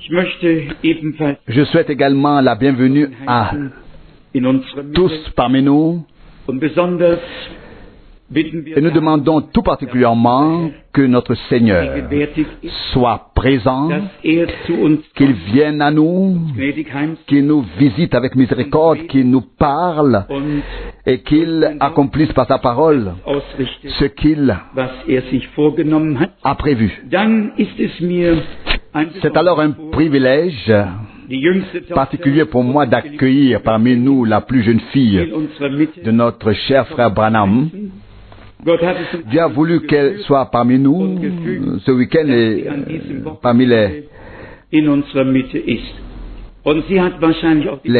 Je souhaite également la bienvenue à tous parmi nous. Et nous demandons tout particulièrement que notre Seigneur soit présent, qu'il vienne à nous, qu'il nous visite avec miséricorde, qu'il nous parle et qu'il accomplisse par sa parole ce qu'il a prévu. C'est alors un privilège particulier pour moi d'accueillir parmi nous la plus jeune fille de notre cher frère Branham. Dieu a voulu qu'elle soit parmi nous ce week-end et parmi les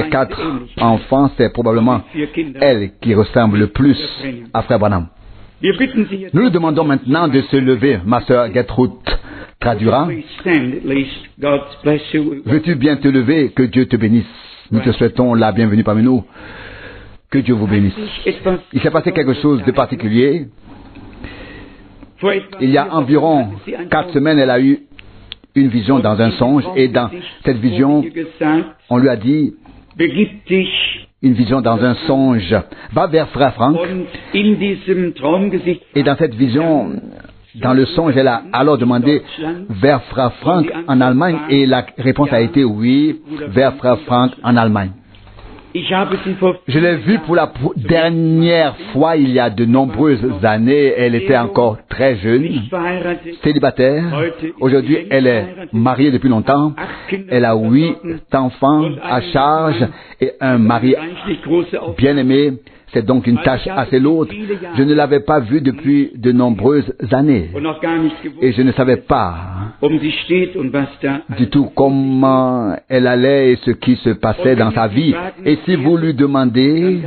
4 enfants, c'est probablement elle qui ressemble le plus à frère Branham. Nous lui demandons maintenant de se lever. Ma sœur Gertrude traduira. Veux-tu bien te lever? Que Dieu te bénisse. Nous te souhaitons la bienvenue parmi nous. Que Dieu vous bénisse. Il s'est passé quelque chose de particulier. Il y a environ 4 semaines, elle a eu une vision dans un songe, et dans cette vision, on lui a dit, une vision dans un songe, va vers frère Frank. Et dans cette vision, dans le songe, elle a alors demandé vers frère Frank en Allemagne, et la réponse a été oui, vers frère Frank en Allemagne. Je l'ai vue pour la dernière fois il y a de nombreuses années. Elle était encore très jeune, célibataire. Aujourd'hui, elle est mariée depuis longtemps. Elle a 8 enfants à charge et un mari bien-aimé. C'est donc une tâche assez lourde. Je ne l'avais pas vue depuis de nombreuses années. Et je ne savais pas du tout comment elle allait et ce qui se passait dans sa vie. Et si vous lui demandez,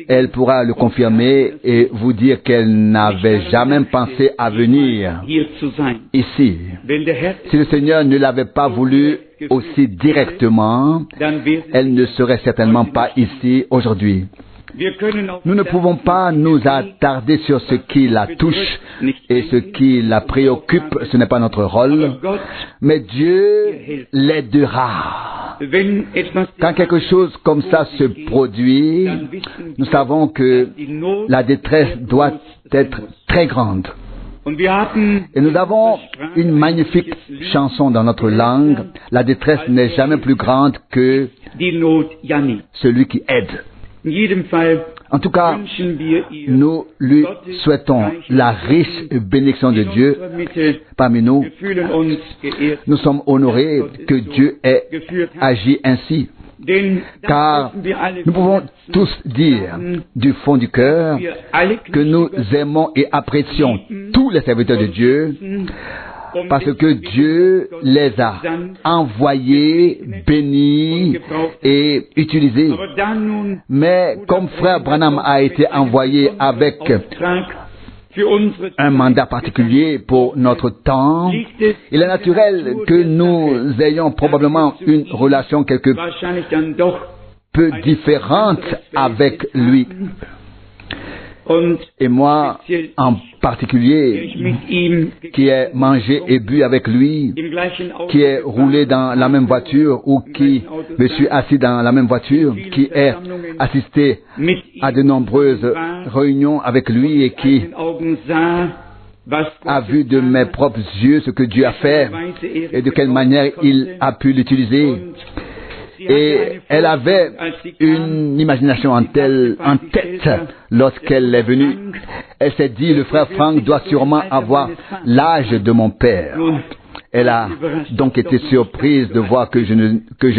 elle pourra le confirmer et vous dire qu'elle n'avait jamais pensé à venir ici. Si le Seigneur ne l'avait pas voulu aussi directement, elle ne serait certainement pas ici aujourd'hui. Nous ne pouvons pas nous attarder sur ce qui la touche et ce qui la préoccupe, ce n'est pas notre rôle, mais Dieu l'aidera. Quand quelque chose comme ça se produit, nous savons que la détresse doit être très grande. Et nous avons une magnifique chanson dans notre langue, la détresse n'est jamais plus grande que celui qui aide. En tout cas, nous lui souhaitons la riche bénédiction de Dieu parmi nous. Nous sommes honorés que Dieu ait agi ainsi. Car nous pouvons tous dire du fond du cœur que nous aimons et apprécions tous les serviteurs de Dieu, parce que Dieu les a envoyés, bénis et utilisés. Mais comme frère Branham a été envoyé avec un mandat particulier pour notre temps, il est naturel que nous ayons probablement une relation quelque peu différente avec lui. Et moi, en particulier, qui ai mangé et bu avec lui, qui ai roulé dans la même voiture ou qui me suis assis dans la même voiture, qui ai assisté à de nombreuses réunions avec lui et qui a vu de mes propres yeux ce que Dieu a fait et de quelle manière il a pu l'utiliser. Et elle avait une imagination en tête lorsqu'elle est venue. Elle s'est dit, le frère Frank doit sûrement avoir l'âge de mon père. Elle a donc été surprise de voir que je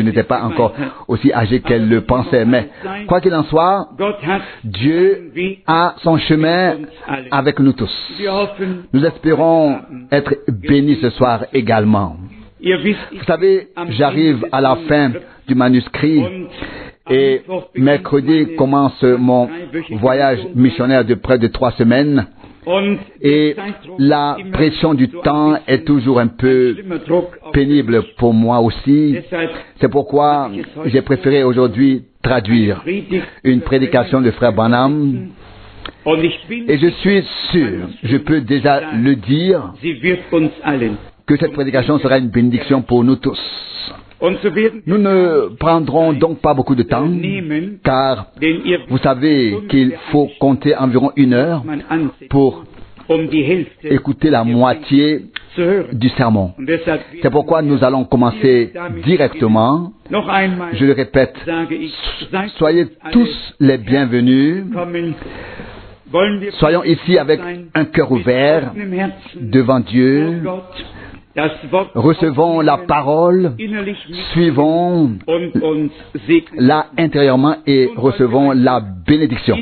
n'étais pas encore aussi âgé qu'elle le pensait. Mais quoi qu'il en soit, Dieu a son chemin avec nous tous. Nous espérons être bénis ce soir également. Vous savez, j'arrive à la fin du manuscrit et mercredi commence mon voyage missionnaire de près de 3 semaines et la pression du temps est toujours un peu pénible pour moi aussi. C'est pourquoi j'ai préféré aujourd'hui traduire une prédication de frère Branham. Et je suis sûr, je peux déjà le dire, que cette prédication sera une bénédiction pour nous tous. Nous ne prendrons donc pas beaucoup de temps, car vous savez qu'il faut compter environ 1 heure pour écouter la moitié du sermon. C'est pourquoi nous allons commencer directement. Je le répète, soyez tous les bienvenus. Soyons ici avec un cœur ouvert devant Dieu. Recevons la parole, suivons-la intérieurement et recevons la bénédiction.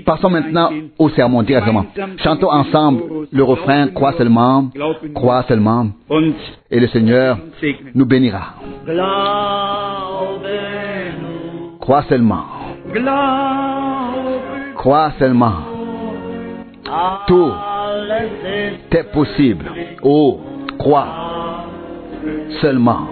Passons maintenant au sermon directement. Chantons ensemble le refrain « Crois seulement, et le Seigneur nous bénira. » Crois seulement. Crois seulement. Tout est possible. Oh, crois seulement.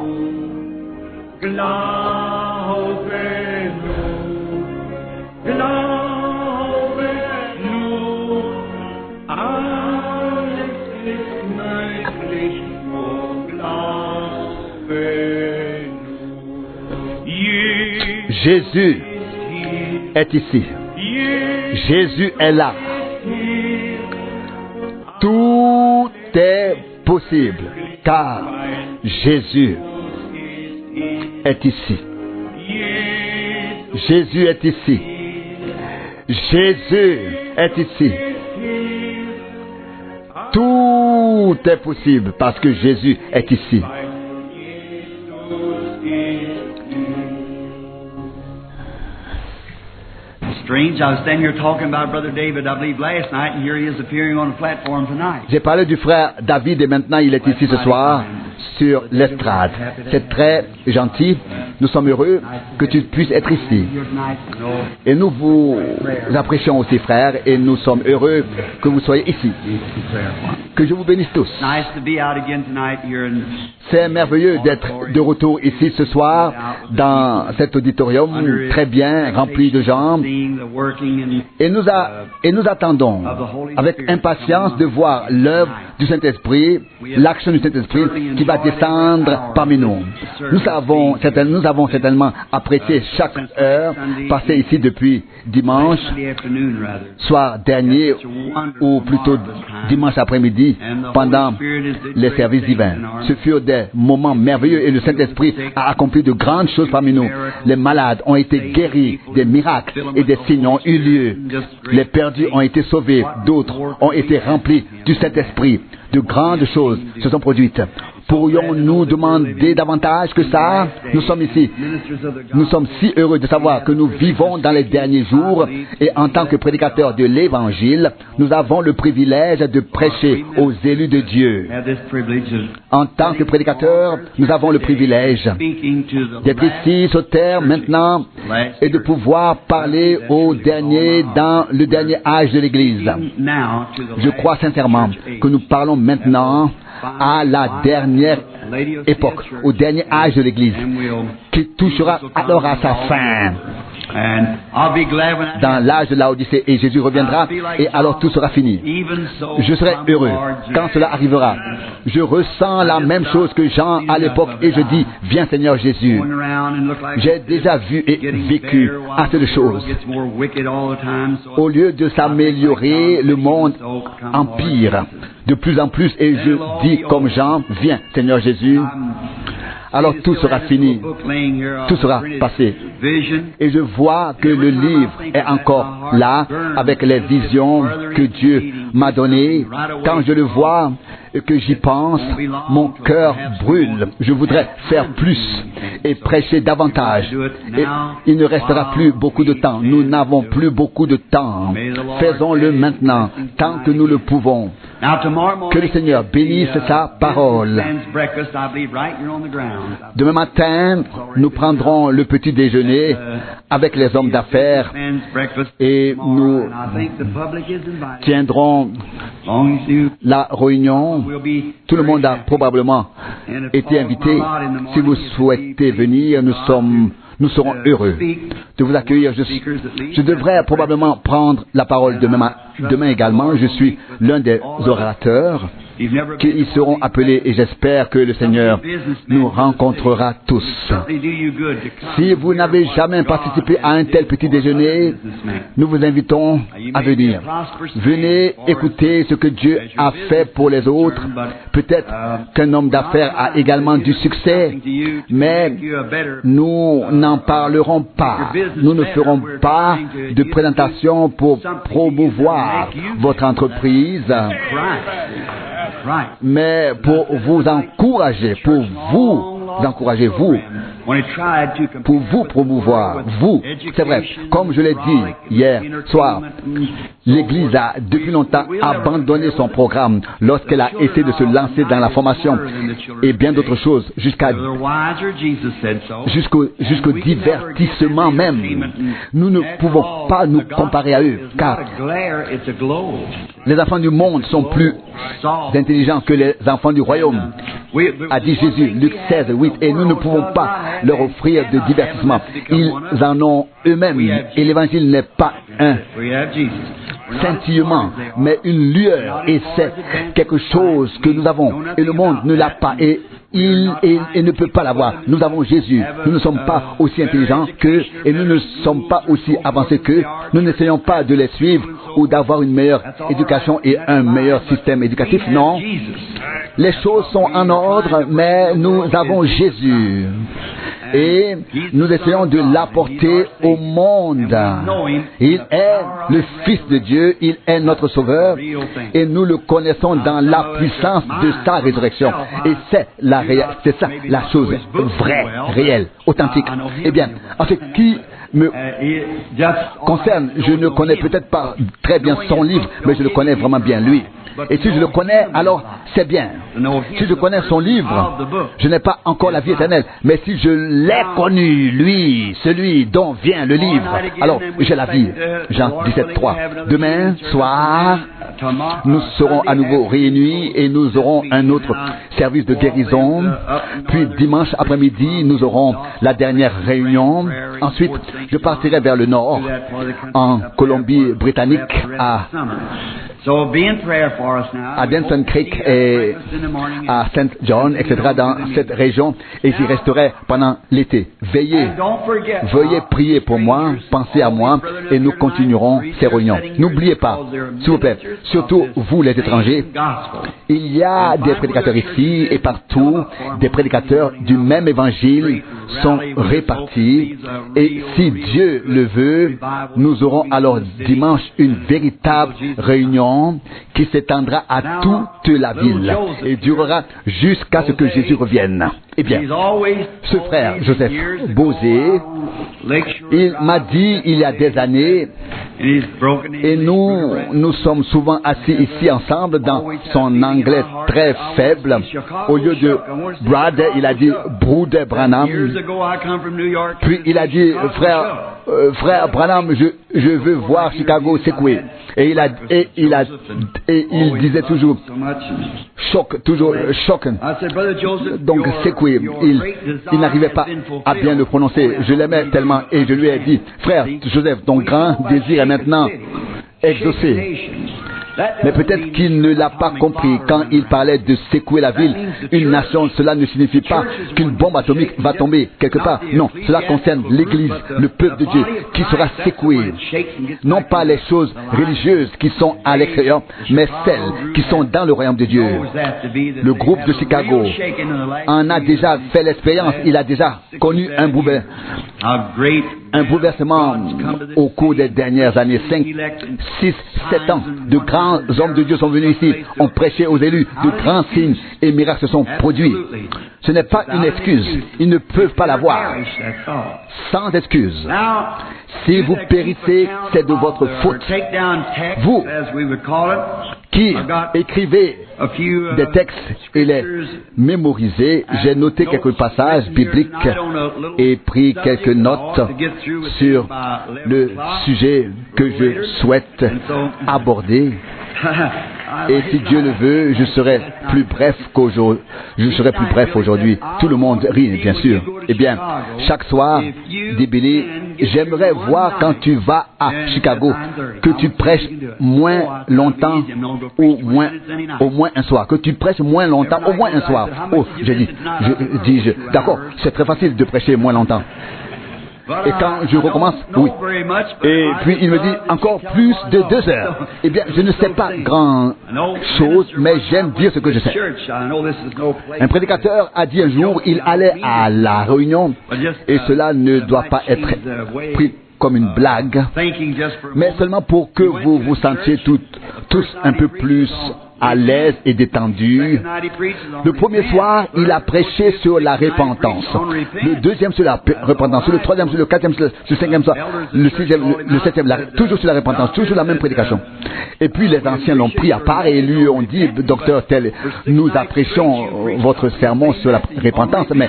Jésus est ici. Jésus est là. Tout est possible, car Jésus est ici. Jésus est ici. Jésus est ici. Tout est possible parce que Jésus est ici. Strange, I was standing here talking about Brother David, I believe, last night, and here he is appearing on the platform tonight. J'ai parlé du frère David et maintenant il est ici ce soir sur l'estrade. C'est très gentil. Nous sommes heureux que tu puisses être ici. Et nous vous apprécions aussi, frère, et nous sommes heureux que vous soyez ici. Que je vous bénisse tous. C'est merveilleux d'être de retour ici ce soir dans cet auditorium très bien rempli de gens. Et nous attendons avec impatience de voir l'œuvre du Saint-Esprit, l'action du Saint-Esprit qui va descendre parmi nous. Nous avons certainement apprécié chaque heure passée ici depuis dimanche, soir dernier, ou plutôt dimanche après-midi, pendant les services divins. Ce furent des moments merveilleux et le Saint-Esprit a accompli de grandes choses parmi nous. Les malades ont été guéris, des miracles et des signes ont eu lieu. Les perdus ont été sauvés, d'autres ont été remplis du Saint-Esprit. De grandes choses se sont produites. Pourrions-nous demander davantage que ça? Nous sommes ici. Nous sommes si heureux de savoir que nous vivons dans les derniers jours et en tant que prédicateurs de l'Évangile, nous avons le privilège de prêcher aux élus de Dieu. En tant que prédicateurs, nous avons le privilège d'être ici sur terre maintenant et de pouvoir parler aux derniers dans le dernier âge de l'Église. Je crois sincèrement que nous parlons maintenant à la dernière époque, au dernier âge de l'Église, qui touchera alors à sa fin. Dans l'âge de l'Odyssée, et Jésus reviendra, et alors tout sera fini. Je serai heureux quand cela arrivera. Je ressens la même chose que Jean à l'époque, et je dis, viens Seigneur Jésus. J'ai déjà vu et vécu assez de choses. Au lieu de s'améliorer, le monde empire de plus en plus, et je dis comme Jean, viens Seigneur Jésus. Alors tout sera fini, tout sera passé. Et je vois que le livre est encore là, avec les visions que Dieu m'a données. Quand je le vois et que j'y pense, mon cœur brûle. Je voudrais faire plus et prêcher davantage. Et il ne restera plus beaucoup de temps. Nous n'avons plus beaucoup de temps. Faisons-le maintenant, tant que nous le pouvons. Que le Seigneur bénisse sa parole. Demain matin, nous prendrons le petit déjeuner avec les hommes d'affaires et nous tiendrons la réunion. Tout le monde a probablement été invité. Si vous souhaitez venir, nous serons heureux de vous accueillir. Je devrais probablement prendre la parole demain également. Je suis l'un des orateurs. qu'ils seront appelés et j'espère que le Seigneur nous rencontrera tous. Si vous n'avez jamais participé à un tel petit déjeuner, nous vous invitons à venir. Venez écouter ce que Dieu a fait pour les autres. Peut-être qu'un homme d'affaires a également du succès, mais nous n'en parlerons pas. Nous ne ferons pas de présentation pour promouvoir votre entreprise, mais pour vous encourager, pour vous promouvoir, vous. C'est vrai, comme je l'ai dit hier soir, l'Église a depuis longtemps abandonné son programme lorsqu'elle a essayé de se lancer dans la formation et bien d'autres choses, jusqu'au divertissement même. Nous ne pouvons pas nous comparer à eux, car les enfants du monde sont plus intelligents que les enfants du royaume, a dit Jésus, Luc 16, 8, et nous ne pouvons pas leur offrir de divertissement. Ils en ont eux-mêmes, et l'évangile n'est pas un scintillement, mais une lueur, et c'est quelque chose que nous avons, et le monde ne l'a pas, et il ne peut pas l'avoir. Nous avons Jésus. Nous ne sommes pas aussi intelligents qu'eux et nous ne sommes pas aussi avancés qu'eux. Nous n'essayons pas de les suivre ou d'avoir une meilleure éducation et un meilleur système éducatif. Non. Les choses sont en ordre, mais nous avons Jésus. Et nous essayons de l'apporter au monde. Il est le Fils de Dieu, il est notre Sauveur, et nous le connaissons dans la puissance de sa résurrection. Et c'est ça, la chose vraie, réelle, authentique. Eh bien, en ce qui me concerne, je ne connais peut-être pas très bien son livre, mais je le connais vraiment bien, lui. Et si je le connais, alors c'est bien. Si je connais son livre, je n'ai pas encore la vie éternelle. Mais si je l'ai connu, lui, celui dont vient le livre, alors j'ai la vie. Jean 17:3. Demain soir, nous serons à nouveau réunis et nous aurons un autre service de guérison. Puis dimanche après-midi, nous aurons la dernière réunion. Ensuite, je partirai vers le nord, en Colombie-Britannique, à Denton Creek et à St. John, etc., dans cette région, et j'y resterai pendant l'été. Veuillez prier pour moi, pensez à moi, et nous continuerons ces réunions. N'oubliez pas, s'il vous plaît, surtout vous les étrangers, il y a des prédicateurs ici et partout, des prédicateurs du même évangile sont répartis, et si Dieu le veut, nous aurons alors dimanche une véritable réunion qui s'étendra à toute la ville et durera jusqu'à ce que Jésus revienne. Eh bien, ce frère Joseph Bosé, il m'a dit il y a des années, et nous sommes souvent assis ici ensemble dans son anglais très faible. Au lieu de Brother, il a dit Bruder Branham. Puis il a dit frère Branham, je veux voir Chicago Sequoia. Et il disait toujours choc. Donc Sequoia, il n'arrivait pas à bien le prononcer. Je l'aimais tellement et je lui ai dit, frère Joseph, ton grand désir est maintenant exaucé. Mais peut-être qu'il ne l'a pas compris quand il parlait de secouer la ville. Une nation, cela ne signifie pas qu'une bombe atomique va tomber quelque part. Non, cela concerne l'Église, le peuple de Dieu, qui sera secoué. Non pas les choses religieuses qui sont à l'extérieur, mais celles qui sont dans le royaume de Dieu. Le groupe de Chicago en a déjà fait l'expérience. Il a déjà connu un bouleversement au cours des dernières années. 5, 6, 7 ans. De grands hommes de Dieu sont venus ici, ont prêché aux élus, de grands signes et miracles se sont produits. Ce n'est pas une excuse. Ils ne peuvent pas l'avoir. Sans excuse. Si vous périssez, c'est de votre faute. Vous qui écrivez des textes et les mémorisez, j'ai noté quelques passages bibliques et pris quelques notes sur le sujet que je souhaite aborder. Et si Dieu le veut, je serai plus bref aujourd'hui. Tout le monde rit, bien sûr. Eh bien, chaque soir, dit Billy, j'aimerais voir quand tu vas à Chicago, que tu prêches moins longtemps, au moins un soir. Que tu prêches moins longtemps, au moins un soir. Oh, d'accord, c'est très facile de prêcher moins longtemps. Et quand je recommence, oui. Et puis il me dit encore plus de 2 heures. Eh bien, je ne sais pas grand chose, mais j'aime dire ce que je sais. Un prédicateur a dit un jour, il allait à la réunion, et cela ne doit pas être pris comme une blague, mais seulement pour que vous vous sentiez tous un peu plus à l'aise et détendu. Le premier soir, il a prêché sur la repentance. Le deuxième sur la repentance. Le troisième, sur le quatrième, sur le cinquième soir. Le sixième, le septième, toujours sur la repentance. Toujours la même prédication. Et puis les anciens l'ont pris à part et lui ont dit, docteur tel, nous apprécions votre sermon sur la repentance, mais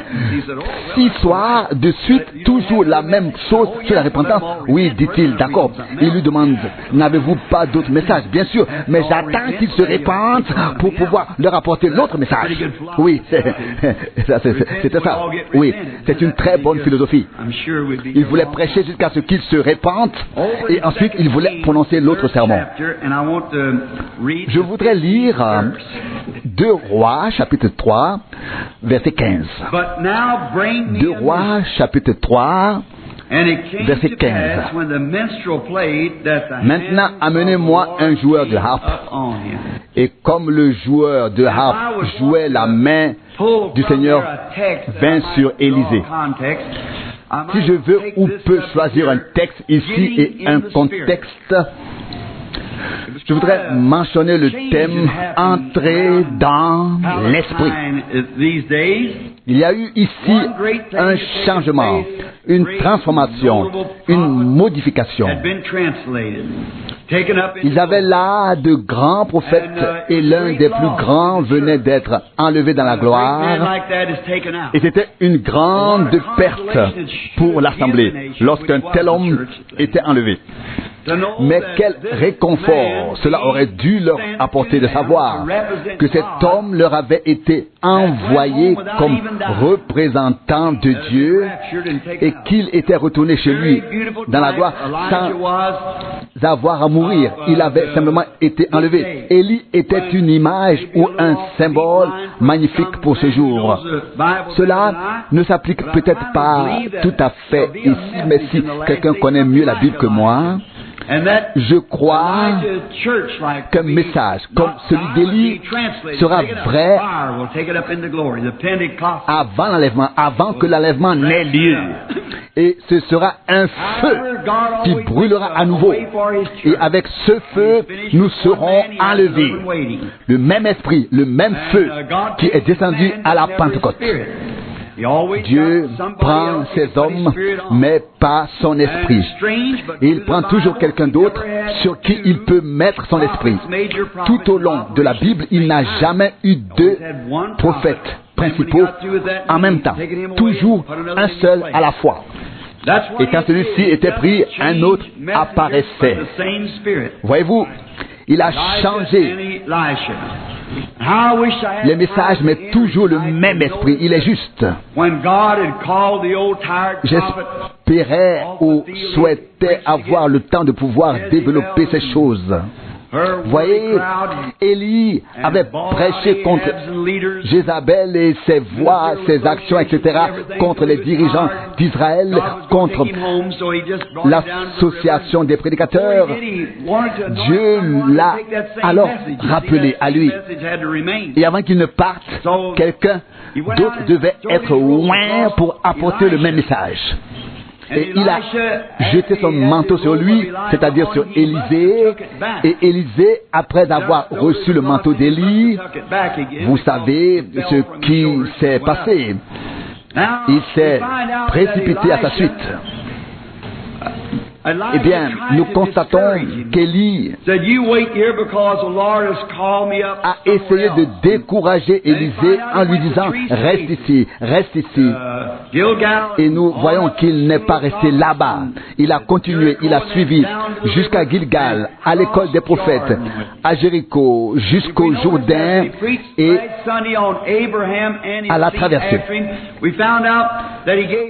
6 soirs de suite, toujours la même chose sur la repentance. Oui, dit-il, d'accord. Il lui demande, n'avez-vous pas d'autres messages? Bien sûr, mais j'attends qu'il se répandent pour pouvoir leur apporter l'autre message. Oui, c'était ça. Oui, c'est une très bonne philosophie. Il voulait prêcher jusqu'à ce qu'ils se répandent et ensuite il voulait prononcer l'autre sermon. Je voudrais lire 2 Rois, chapitre 3, verset 15. 2 Rois, chapitre 3, verset 15. Maintenant, amenez-moi un joueur de harpe. Et comme le joueur de harpe jouait, la main du Seigneur vint sur Élisée. Si je veux ou peux choisir un texte ici et un contexte, je voudrais mentionner le thème « Entrer dans l'esprit ». Il y a eu ici un changement, une transformation, une modification. Ils avaient là de grands prophètes et l'un des plus grands venait d'être enlevé dans la gloire. Et c'était une grande perte pour l'Assemblée lorsqu'un tel homme était enlevé. Mais quel réconfort cela aurait dû leur apporter de savoir que cet homme leur avait été envoyé comme représentant de Dieu et qu'il était retourné chez lui dans la gloire sans avoir à mourir. Il avait simplement été enlevé. Élie était une image ou un symbole magnifique pour ce jour. Cela ne s'applique peut-être pas tout à fait ici, mais si quelqu'un connaît mieux la Bible que moi, je crois qu'un message comme celui d'Élie sera vrai avant l'enlèvement, avant que l'enlèvement n'ait lieu. Et ce sera un feu qui brûlera à nouveau. Et avec ce feu, nous serons enlevés. Le même esprit, le même feu qui est descendu à la Pentecôte. Dieu prend ses hommes, mais pas son esprit. Et il prend toujours quelqu'un d'autre sur qui il peut mettre son esprit. Tout au long de la Bible, il n'a jamais eu 2 prophètes principaux en même temps. Toujours un seul à la fois. Et quand celui-ci était pris, un autre apparaissait. Voyez-vous, il a changé les messages, mais toujours le même esprit. Il est juste. J'espérais ou souhaitais avoir le temps de pouvoir développer ces choses. Voyez, Élie avait prêché contre Jézabel et ses voix, ses actions, etc., contre les dirigeants d'Israël, contre l'association des prédicateurs. Dieu l'a alors rappelé à lui. Et avant qu'il ne parte, quelqu'un d'autre devait être loin pour apporter le même message. Et il a jeté son manteau sur lui, c'est-à-dire sur Élisée. Et Élisée, après avoir reçu le manteau d'Élie, vous savez ce qui s'est passé. Il s'est précipité à sa suite. Eh bien, nous constatons qu'Élie a essayé de décourager Élisée en lui disant « Reste ici, reste ici ». Et nous voyons qu'il n'est pas resté là-bas. Il a continué, il a suivi jusqu'à Gilgal, à l'école des prophètes, à Jéricho, jusqu'au Jourdain et à la traversée. Vous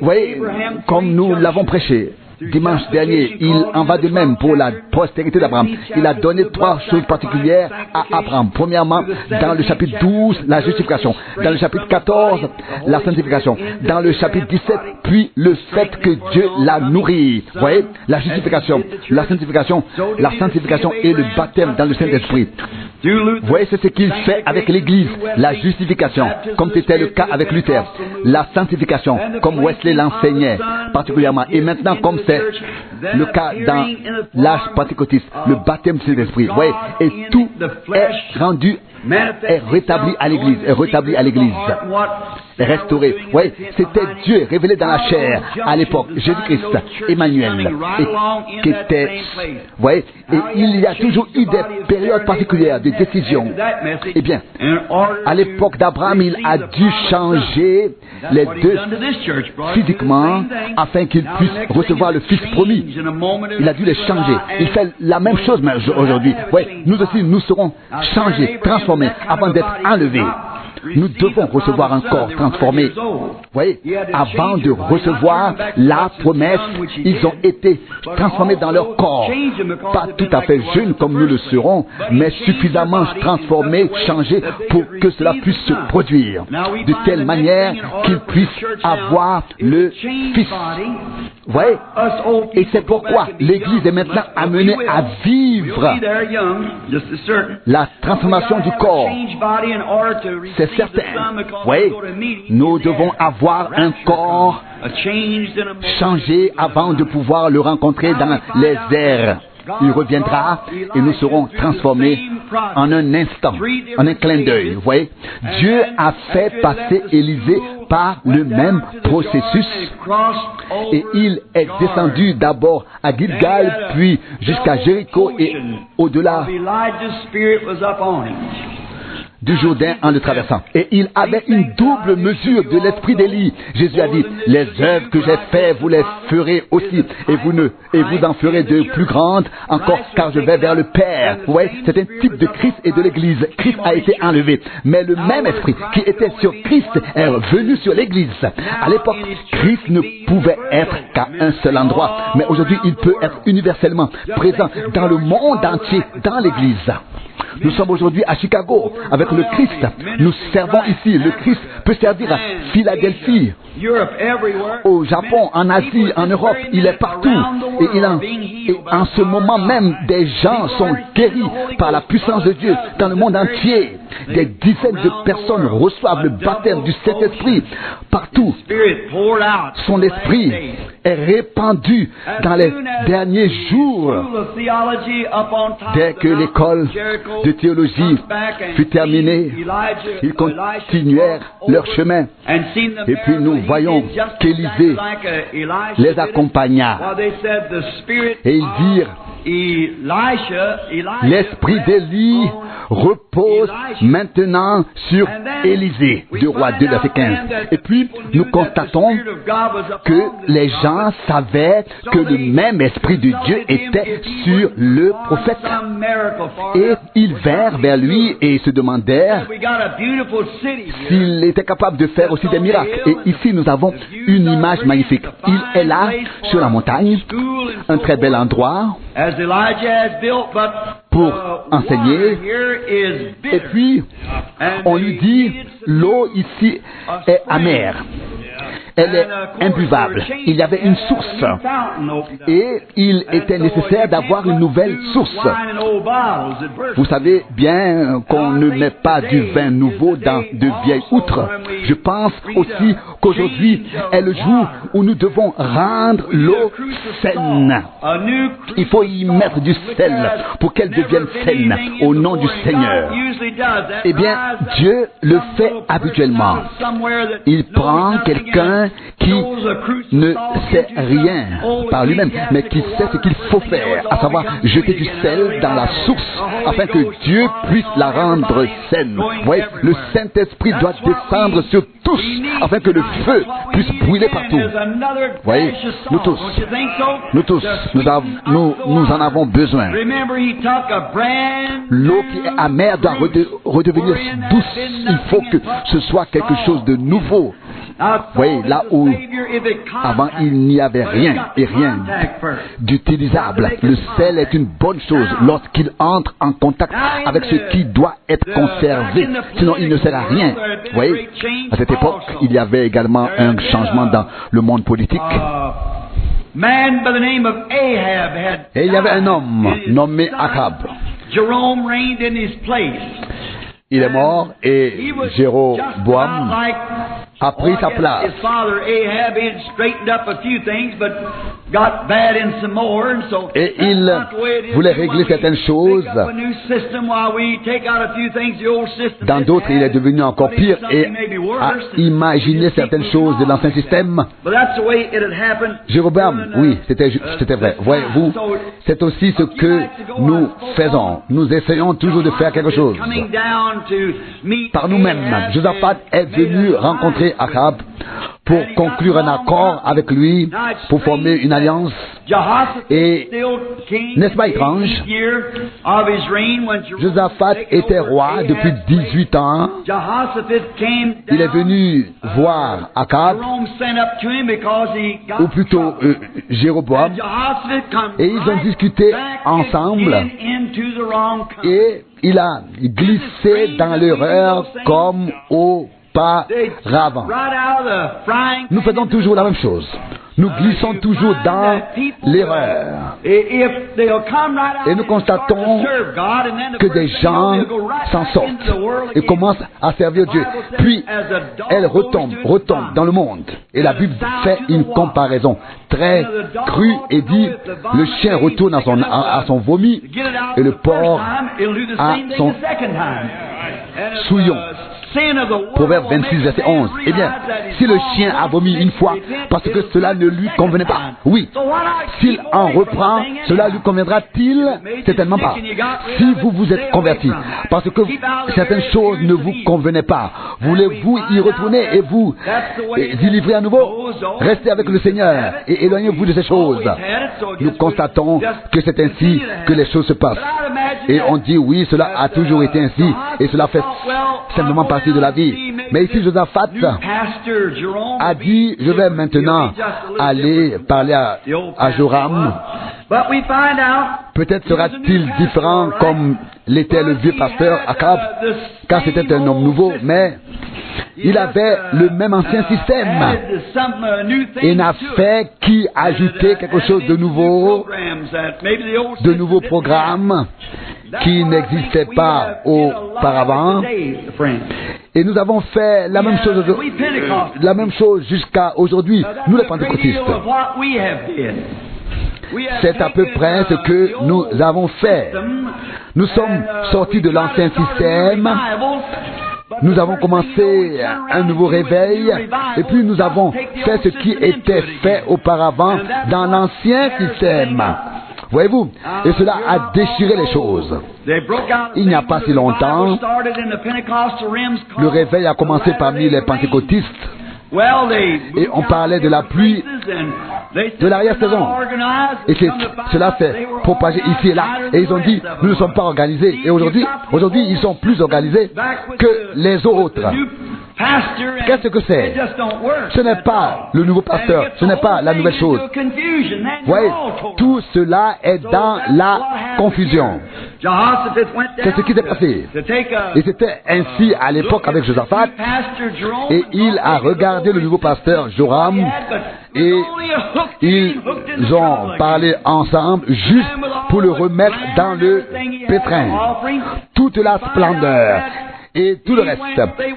voyez, comme nous l'avons prêché, dimanche dernier, il en va de même pour la postérité d'Abraham. Il a donné 3 choses particulières à Abraham. Premièrement, dans le chapitre 12, la justification. Dans le chapitre 14, la sanctification. Dans le chapitre 17, puis le fait que Dieu l'a nourri. Vous voyez, la justification, la sanctification et le baptême dans le Saint-Esprit. Vous voyez, c'est ce qu'il fait avec l'Église. La justification, comme c'était le cas avec Luther. La sanctification, comme Wesley l'enseignait particulièrement. Et maintenant, comme c'est le cas dans l'âge pentecôtiste, le baptême du Saint-Esprit. Vous voyez, et tout est rendu, est rétabli à l'Église, est restauré. Vous voyez, c'était Dieu révélé dans la chair à l'époque, Jésus-Christ, Emmanuel, et qui était, vous voyez, et il y a toujours eu des périodes particulières de décision. Eh bien, à l'époque d'Abraham, il a dû changer les deux physiquement afin qu'il puisse recevoir le Fils promis. Il a dû les changer. Il fait la même chose mais aujourd'hui. Oui, nous aussi, nous serons changés, transformés avant d'être enlevés. Nous devons recevoir un corps transformé. Vous voyez, avant de recevoir la promesse, ils ont été transformés dans leur corps. Pas tout à fait jeunes comme nous le serons, mais suffisamment transformés, changés pour que cela puisse se produire. De telle manière qu'ils puissent avoir le Fils. Vous voyez? Et c'est pourquoi l'Église est maintenant amenée à vivre la transformation du corps. C'est certain. Oui, nous devons avoir un corps changé avant de pouvoir le rencontrer dans les airs. Il reviendra et nous serons transformés en un instant, en un clin d'œil. Vous voyez, Dieu a fait passer Élisée par le même processus et il est descendu d'abord à Gilgal, puis jusqu'à Jéricho et au-delà du Jourdain en le traversant. Et il avait une double mesure de l'esprit d'Élie. Jésus a dit, les œuvres que j'ai faites, vous les ferez aussi, et vous en ferez de plus grandes encore, car je vais vers le Père. Vous voyez, c'est un type de Christ et de l'Église. Christ a été enlevé. Mais le même esprit qui était sur Christ est venu sur l'Église. À l'époque, Christ ne pouvait être qu'à un seul endroit. Mais aujourd'hui, il peut être universellement présent dans le monde entier, dans l'Église. Nous sommes aujourd'hui à Chicago avec le Christ. Nous servons ici. Le Christ peut servir à Philadelphie, au Japon, en Asie, en Europe. Il est partout. Et en ce moment même, des gens sont guéris par la puissance de Dieu dans le monde entier. Des dizaines de personnes reçoivent le baptême du Saint-Esprit partout. Son esprit est répandu dans les derniers jours. Dès que l'école de théologie fut terminée, ils continuèrent leur chemin. Et puis nous voyons qu'Élisée les accompagna. Et ils dirent, l'esprit d'Élie repose maintenant sur Élisée. 2 Rois 2, verset 15. Et puis, nous constatons que les gens savaient que le même esprit de Dieu était sur le prophète. Et ils vinrent vers lui et se demandèrent s'il était capable de faire aussi des miracles. Et ici, nous avons une image magnifique. Il est là, sur la montagne, un très bel endroit pour enseigner. Et puis, on lui dit, l'eau ici est amère. Elle est imbuvable. Il y avait une source. Et il était nécessaire d'avoir une nouvelle source. Vous savez bien qu'on ne met pas du vin nouveau dans de vieilles outres. Je pense aussi qu'aujourd'hui est le jour où nous devons rendre l'eau saine. Il faut y mettre du sel pour qu'elle devienne saine au nom du Seigneur. Eh bien, Dieu le fait habituellement. Il prend quelqu'un qui ne sait rien par lui-même, mais qui sait ce qu'il faut faire, à savoir jeter du sel dans la source, afin que Dieu puisse la rendre saine. Vous voyez, le Saint-Esprit doit descendre sur tous, afin que le feu puisse brûler partout. Vous voyez, nous tous, nous en avons besoin. L'eau qui est amère doit redevenir douce. Il faut que ce soit quelque chose de nouveau. voyez, là où avant il n'y avait rien et rien d'utilisable. Le sel est une bonne chose lorsqu'il entre en contact avec ce qui doit être conservé. Sinon, il ne sert à rien. Vous voyez, à cette époque, il y avait également un changement dans le monde politique. Et il y avait un homme nommé Achab. Il est mort et Jéroboam a pris sa place. Et il voulait régler certaines choses. Dans d'autres, il est devenu encore pire et a imaginé certaines choses de l'ancien système. Jéroboam, oui, c'était vrai. Voyez-vous, c'est aussi ce que nous faisons. Nous essayons toujours de faire quelque chose par nous-mêmes. Josaphat est venu rencontrer Achab pour conclure un accord avec lui, pour former une alliance. Et n'est-ce pas étrange? Josaphat était roi depuis 18 ans. Il est venu voir Achab, ou plutôt Jéroboam, et ils ont discuté ensemble, et il a glissé dans l'erreur comme auparavant. Nous faisons toujours la même chose. Nous glissons toujours dans l'erreur. Et nous constatons que des gens s'en sortent et commencent à servir Dieu. Puis, elles retombent dans le monde. Et la Bible fait une comparaison très crue et dit, le chien retourne à son vomi et le porc à son souillon. Proverbe 26, verset 11. Eh bien, si le chien a vomi une fois, parce que cela ne lui convenait pas, oui. S'il en reprend, cela lui conviendra-t-il? Certainement pas. Si vous vous êtes converti, parce que certaines choses ne vous convenaient pas, voulez-vous y retourner et vous y livrer à nouveau? Restez avec le Seigneur et éloignez-vous de ces choses. Nous constatons que c'est ainsi que les choses se passent. Et on dit, oui, cela a toujours été ainsi, et cela fait simplement partie de la vie. Mais ici, Josaphat a dit, je vais maintenant aller parler à Joram. Peut-être sera-t-il différent comme l'était le vieux pasteur Achab, car c'était un homme nouveau, mais il avait le même ancien système et n'a fait qu'y ajouter quelque chose de nouveau, de nouveaux programmes qui n'existaient pas auparavant. Et nous avons fait la même chose jusqu'à aujourd'hui, nous les pentecôtistes. C'est à peu près ce que nous avons fait. Nous sommes sortis de l'ancien système. Nous avons commencé un nouveau réveil et puis nous avons fait ce qui était fait auparavant dans l'ancien système. Voyez-vous, et cela a déchiré les choses. Il n'y a pas si longtemps, le réveil a commencé parmi les pentecôtistes. Et on parlait de la pluie de l'arrière-saison. Et cela s'est propagé ici et là. Et ils ont dit, nous ne sommes pas organisés. Et aujourd'hui, ils sont plus organisés que les autres. Qu'est-ce que c'est? Ce n'est pas le nouveau pasteur, ce n'est pas la nouvelle chose. Voyez, tout cela est dans la confusion. C'est ce qui s'est passé. Et c'était ainsi à l'époque avec Josaphat. Et il a regardé le nouveau pasteur Joram et ils ont parlé ensemble juste pour le remettre dans le pétrin. Toute la splendeur et tout le reste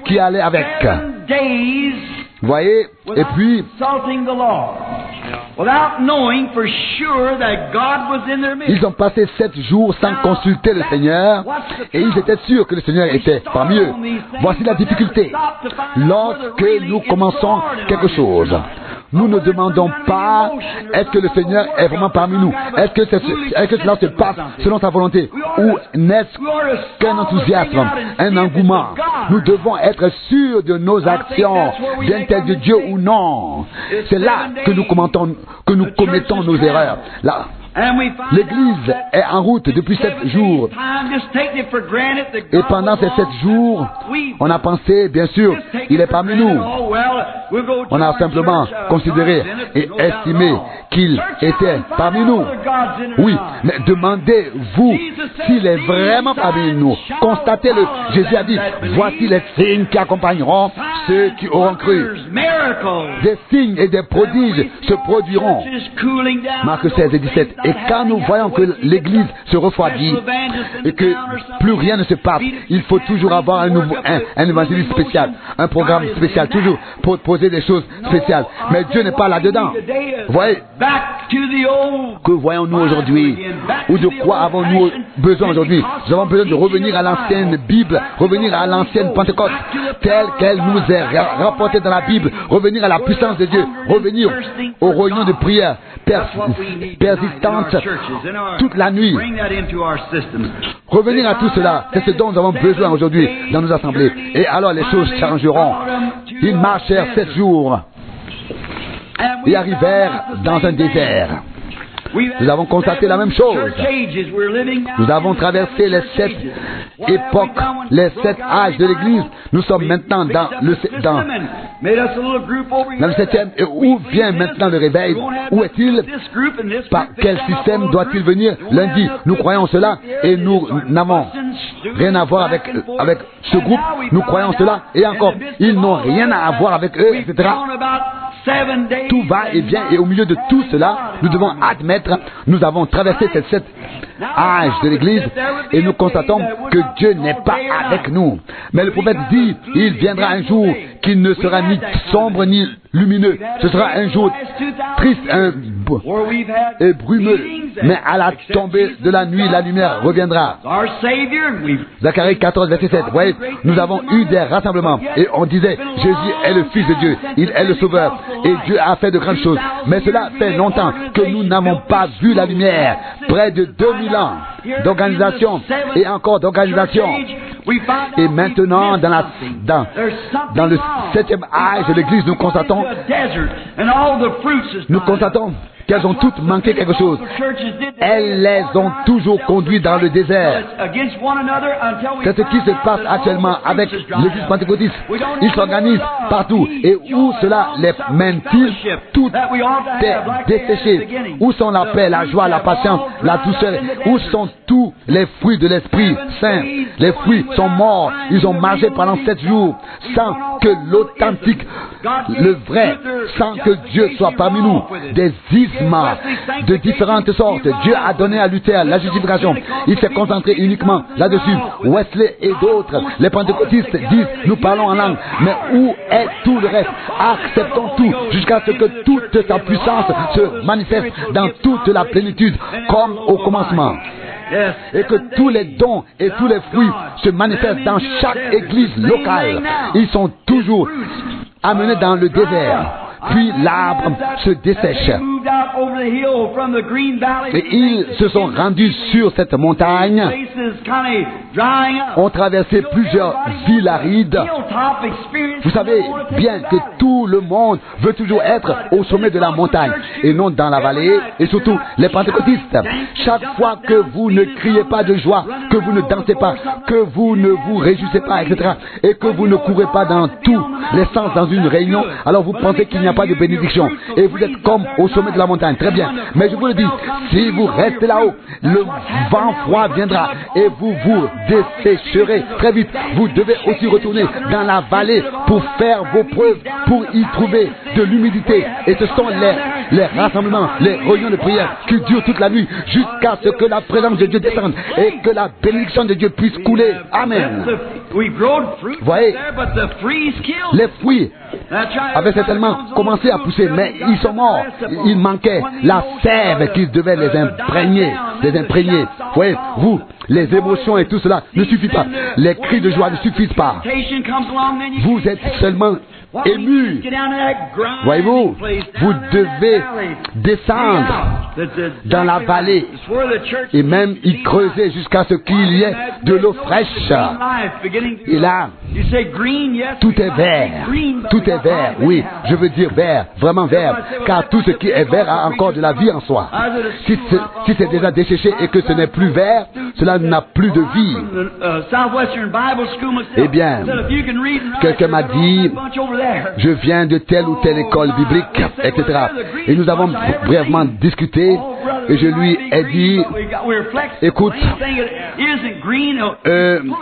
qui allait avec. Voyez, et puis ils ont passé 7 jours sans consulter le Seigneur et ils étaient sûrs que le Seigneur était parmi eux. Voici la difficulté. Lorsque nous commençons quelque chose, nous ne demandons pas est-ce que le Seigneur est vraiment parmi nous, est-ce que cela se passe selon sa volonté, ou n'est-ce qu'un enthousiasme, un engouement. Nous devons être sûrs de nos actions, viennent-elles de Dieu ou non. C'est là que nous commettons nos erreurs. Là, L'Église est en route depuis 7 jours. Et pendant ces 7 jours, on a pensé, bien sûr, il est parmi nous. On a simplement considéré et estimé qu'il était parmi nous. Oui, mais demandez-vous s'il est vraiment parmi nous. Constatez-le. Jésus a dit, voici les signes qui accompagneront ceux qui auront cru. Des signes et des prodiges se produiront. Marc 16 et 17. Et quand nous voyons que l'Église se refroidit et que plus rien ne se passe, il faut toujours avoir un évangéliste spécial, un programme spécial, toujours pour poser des choses spéciales. Mais Dieu n'est pas là-dedans. Vous voyez, que voyons-nous aujourd'hui? Ou de quoi avons-nous besoin aujourd'hui? Nous avons besoin de revenir à l'ancienne Bible, revenir à l'ancienne Pentecôte, telle qu'elle nous est rapportée dans la Bible, revenir à la puissance de Dieu, revenir aux réunions de prière persistantes toute la nuit. Revenir à tout cela, c'est ce dont nous avons besoin aujourd'hui dans nos assemblées. Et alors les choses changeront. Ils marchèrent 7 jours et arrivèrent dans un désert. Nous avons constaté la même chose. Nous avons traversé les 7 époques, les 7 âges de l'Église. Nous sommes maintenant dans le 7e. Et où vient maintenant le réveil? Où est-il? Par quel système doit-il venir? Lundi, nous croyons cela et nous n'avons rien à voir avec ce groupe. Nous croyons cela et encore, ils n'ont rien à voir avec eux, etc. Tout va et vient, et au milieu de tout cela, nous devons admettre, nous avons traversé ces 7 âges de l'Église et nous constatons que Dieu n'est pas avec nous. Mais le prophète dit, il viendra un jour qui ne sera ni sombre ni lumineux. Ce sera un jour triste et brumeux. Mais à la tombée de la nuit, la lumière reviendra. Zacharie 14, verset 7. Vous voyez, nous avons eu des rassemblements et on disait, Jésus est le Fils de Dieu, il est le Sauveur et Dieu a fait de grandes choses. Mais cela fait longtemps que nous n'avons pas vu la lumière. Près de 2000 ans d'organisation et encore d'organisation. Et maintenant, dans le 7e âge de l'Église, nous constatons qu'elles ont toutes manqué quelque chose. Elles les ont toujours conduits dans le désert. C'est ce qui se passe actuellement avec l'Église pentecôtiste. Ils s'organisent partout. Et où cela les mène-t-il? Tout est desséché. Où sont la paix, la joie, la patience, la douceur? Où sont tous les fruits de l'Esprit Saint? Les fruits sont morts. Ils ont marché pendant 7 jours sans que l'authentique, le vrai, sans que Dieu soit parmi nous. Des ismes de différentes sortes. Dieu a donné à Luther la justification. Il s'est concentré uniquement là-dessus. Wesley et d'autres, les pentecôtistes disent, nous parlons en langue. Mais où est tout le reste? Acceptons tout jusqu'à ce que toute sa puissance se manifeste dans toute la plénitude, comme au commencement. Et que tous les dons et tous les fruits se manifestent dans chaque église locale. Ils sont toujours amenés dans le désert. Puis l'arbre se dessèche. Et ils se sont rendus sur cette montagne, ont traversé plusieurs villes arides. Vous savez bien que tout le monde veut toujours être au sommet de la montagne et non dans la vallée, et surtout les pentecôtistes. Chaque fois que vous ne criez pas de joie, que vous ne dansez pas, que vous ne vous réjouissez pas, etc., et que vous ne courez pas dans tous les sens dans une réunion, alors vous pensez qu'il n'y a pas de bénédiction et vous êtes comme au sommet de la montagne. Très bien, mais je vous le dis, si vous restez là-haut, le vent froid viendra et vous vous dessécherez très vite. Vous devez aussi retourner dans la vallée pour faire vos preuves, pour y trouver de l'humidité. Et ce sont les rassemblements, les réunions de prière qui durent toute la nuit jusqu'à ce que la présence de Dieu descende et que la bénédiction de Dieu puisse couler. Amen. Voyez, les fruits avaient certainement commencé à pousser, mais ils sont morts. Il manquait la sève qui devait les imprégner. Voyez, vous, les émotions et tout cela ne suffit pas. Les cris de joie ne suffisent pas. Vous êtes seulement ému. Voyez-vous, vous devez descendre dans la vallée et même y creuser jusqu'à ce qu'il y ait de l'eau fraîche. Et là, Tout est vert. Tout est vert. Oui, je veux dire vert, vraiment vert. Car tout ce qui est vert a encore de la vie en soi. Si c'est déjà desséché et que ce n'est plus vert, cela n'a plus de vie. Eh bien, quelqu'un m'a dit, je viens de telle ou telle école biblique, etc. Et nous avons brièvement discuté et je lui ai dit, écoute,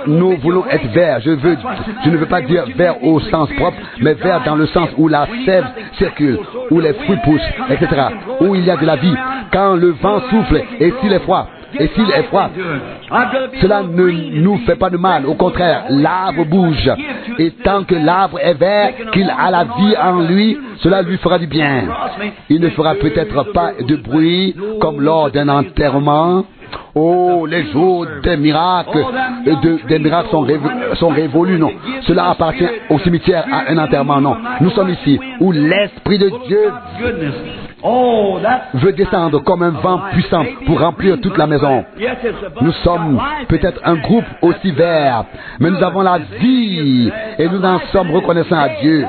nous voulons être verts. Je ne veux pas dire vert au sens propre, mais vert dans le sens où la sève circule, où les fruits poussent, etc. Où il y a de la vie. Quand le vent souffle et s'il est froid, cela ne nous fait pas de mal. Au contraire, l'arbre bouge. Et tant que l'arbre est vert, qu'il a la vie en lui, cela lui fera du bien. Il ne fera peut-être pas de bruit comme lors d'un enterrement. Oh, les jours des miracles, des miracles sont révolus, non. Cela appartient au cimetière, à un enterrement, non. Nous sommes ici, où l'Esprit de Dieu veut descendre comme un vent puissant pour remplir toute la maison. Nous sommes peut-être un groupe aussi vert, mais nous avons la vie et nous en sommes reconnaissants à Dieu.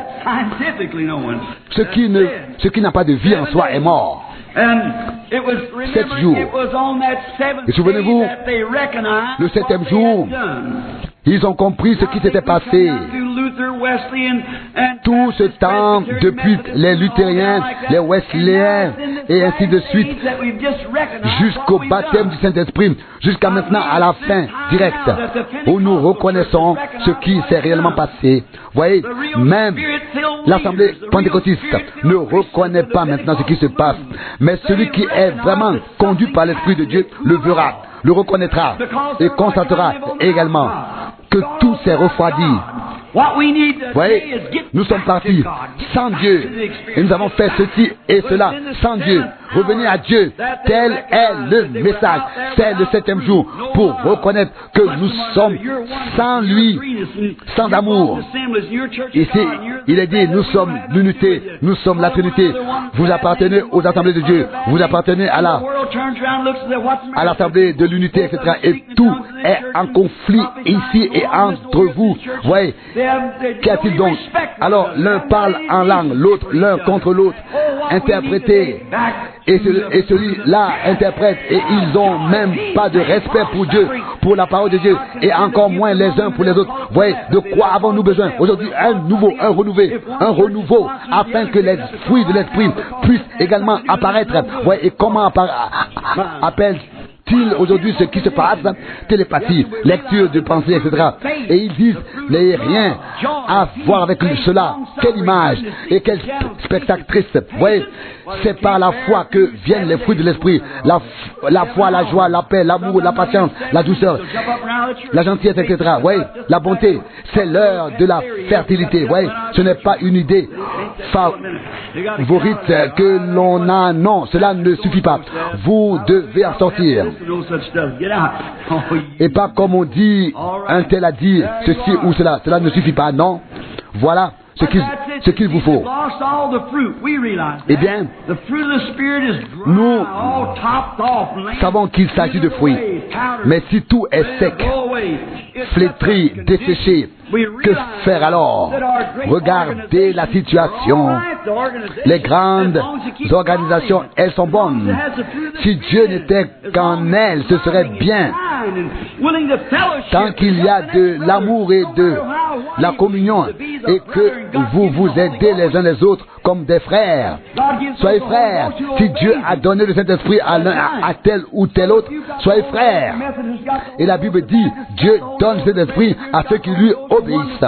Ce qui n'a pas de vie en soi est mort. 7 jours. Et souvenez-vous, le 7e jour, ils ont compris ce qui s'était passé. Tout ce temps, depuis les luthériens, les wesleyens, et ainsi de suite, jusqu'au baptême du Saint-Esprit, jusqu'à maintenant à la fin directe, où nous reconnaissons ce qui s'est réellement passé. Voyez, même l'Assemblée pentecôtiste ne reconnaît pas maintenant ce qui se passe, mais celui qui est vraiment conduit par l'Esprit de Dieu le verra, le reconnaîtra et constatera également que tout s'est refroidi. Voyez, nous sommes partis sans Dieu et nous avons fait ceci et cela sans Dieu. Revenez à Dieu, tel est le message. C'est le 7e jour pour reconnaître que nous sommes sans lui, sans amour. Ici, il est dit, nous sommes l'unité, nous sommes la Trinité. Vous appartenez aux assemblées de Dieu, vous appartenez à l'assemblée de l'unité, etc. Et tout est en conflit ici et entre vous. Voyez, qu'y a-t-il donc? Alors, l'un parle en langue, l'autre, l'un contre l'autre, interprété. Et celui-là interprète, et ils n'ont même pas de respect pour Dieu, pour la parole de Dieu, et encore moins les uns pour les autres. Vous voyez, de quoi avons-nous besoin? Aujourd'hui, un renouveau, afin que les fruits de l'esprit puissent également apparaître. Vous voyez, et comment appelle-t-il aujourd'hui ce qui se passe? Télépathie, lecture de pensée, etc. Et ils disent, n'ayez rien à voir avec cela. Quelle image et quel spectacle triste. Vous voyez, c'est par la foi que viennent les fruits de l'esprit. La foi, la joie, la paix, l'amour, la patience, la douceur, la gentillesse, etc. Vous voyez, la bonté, c'est l'heure de la fertilité. Vous voyez, ce n'est pas une idée favorite que l'on a. Non, cela ne suffit pas. Vous devez en sortir. Et pas comme on dit, un tel a dit ceci ou cela. Cela ne suffit pas, non. Voilà ce qu'il vous faut. Eh bien, nous savons qu'il s'agit de fruits. Mais si tout est sec, flétri, desséché, que faire alors? Regardez la situation. Les grandes organisations, elles sont bonnes. Si Dieu n'était qu'en elles, ce serait bien. Tant qu'il y a de l'amour et de la communion et que vous vous aidez les uns les autres comme des frères. Soyez frères. Si Dieu a donné le Saint-Esprit à tel ou tel autre, soyez frères. Et la Bible dit, Dieu donne le Saint-Esprit à ceux qui lui obéissent.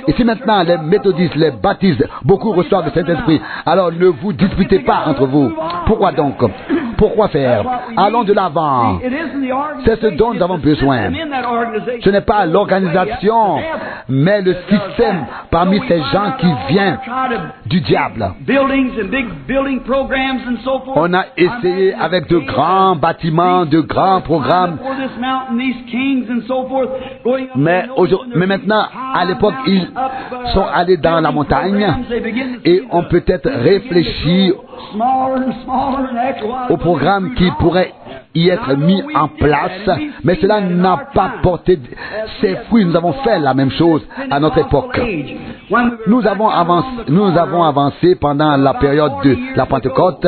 Et si maintenant les méthodistes, les baptistes, beaucoup reçoivent le Saint-Esprit, alors ne vous disputez pas entre vous. Pourquoi donc? Pourquoi faire? Allons de l'avant. C'est ce dont nous avons besoin. Ce n'est pas l'organisation, mais le système parmi ces gens qui vient du diable. On a essayé avec de grands bâtiments, de grands programmes, mais maintenant, à l'époque, ils sont allés dans la montagne et ont peut-être réfléchi au programme qui pourrait y être mis en place, mais cela n'a pas porté ses fruits. Nous avons fait la même chose à notre époque. Nous avons avancé pendant la période de la Pentecôte,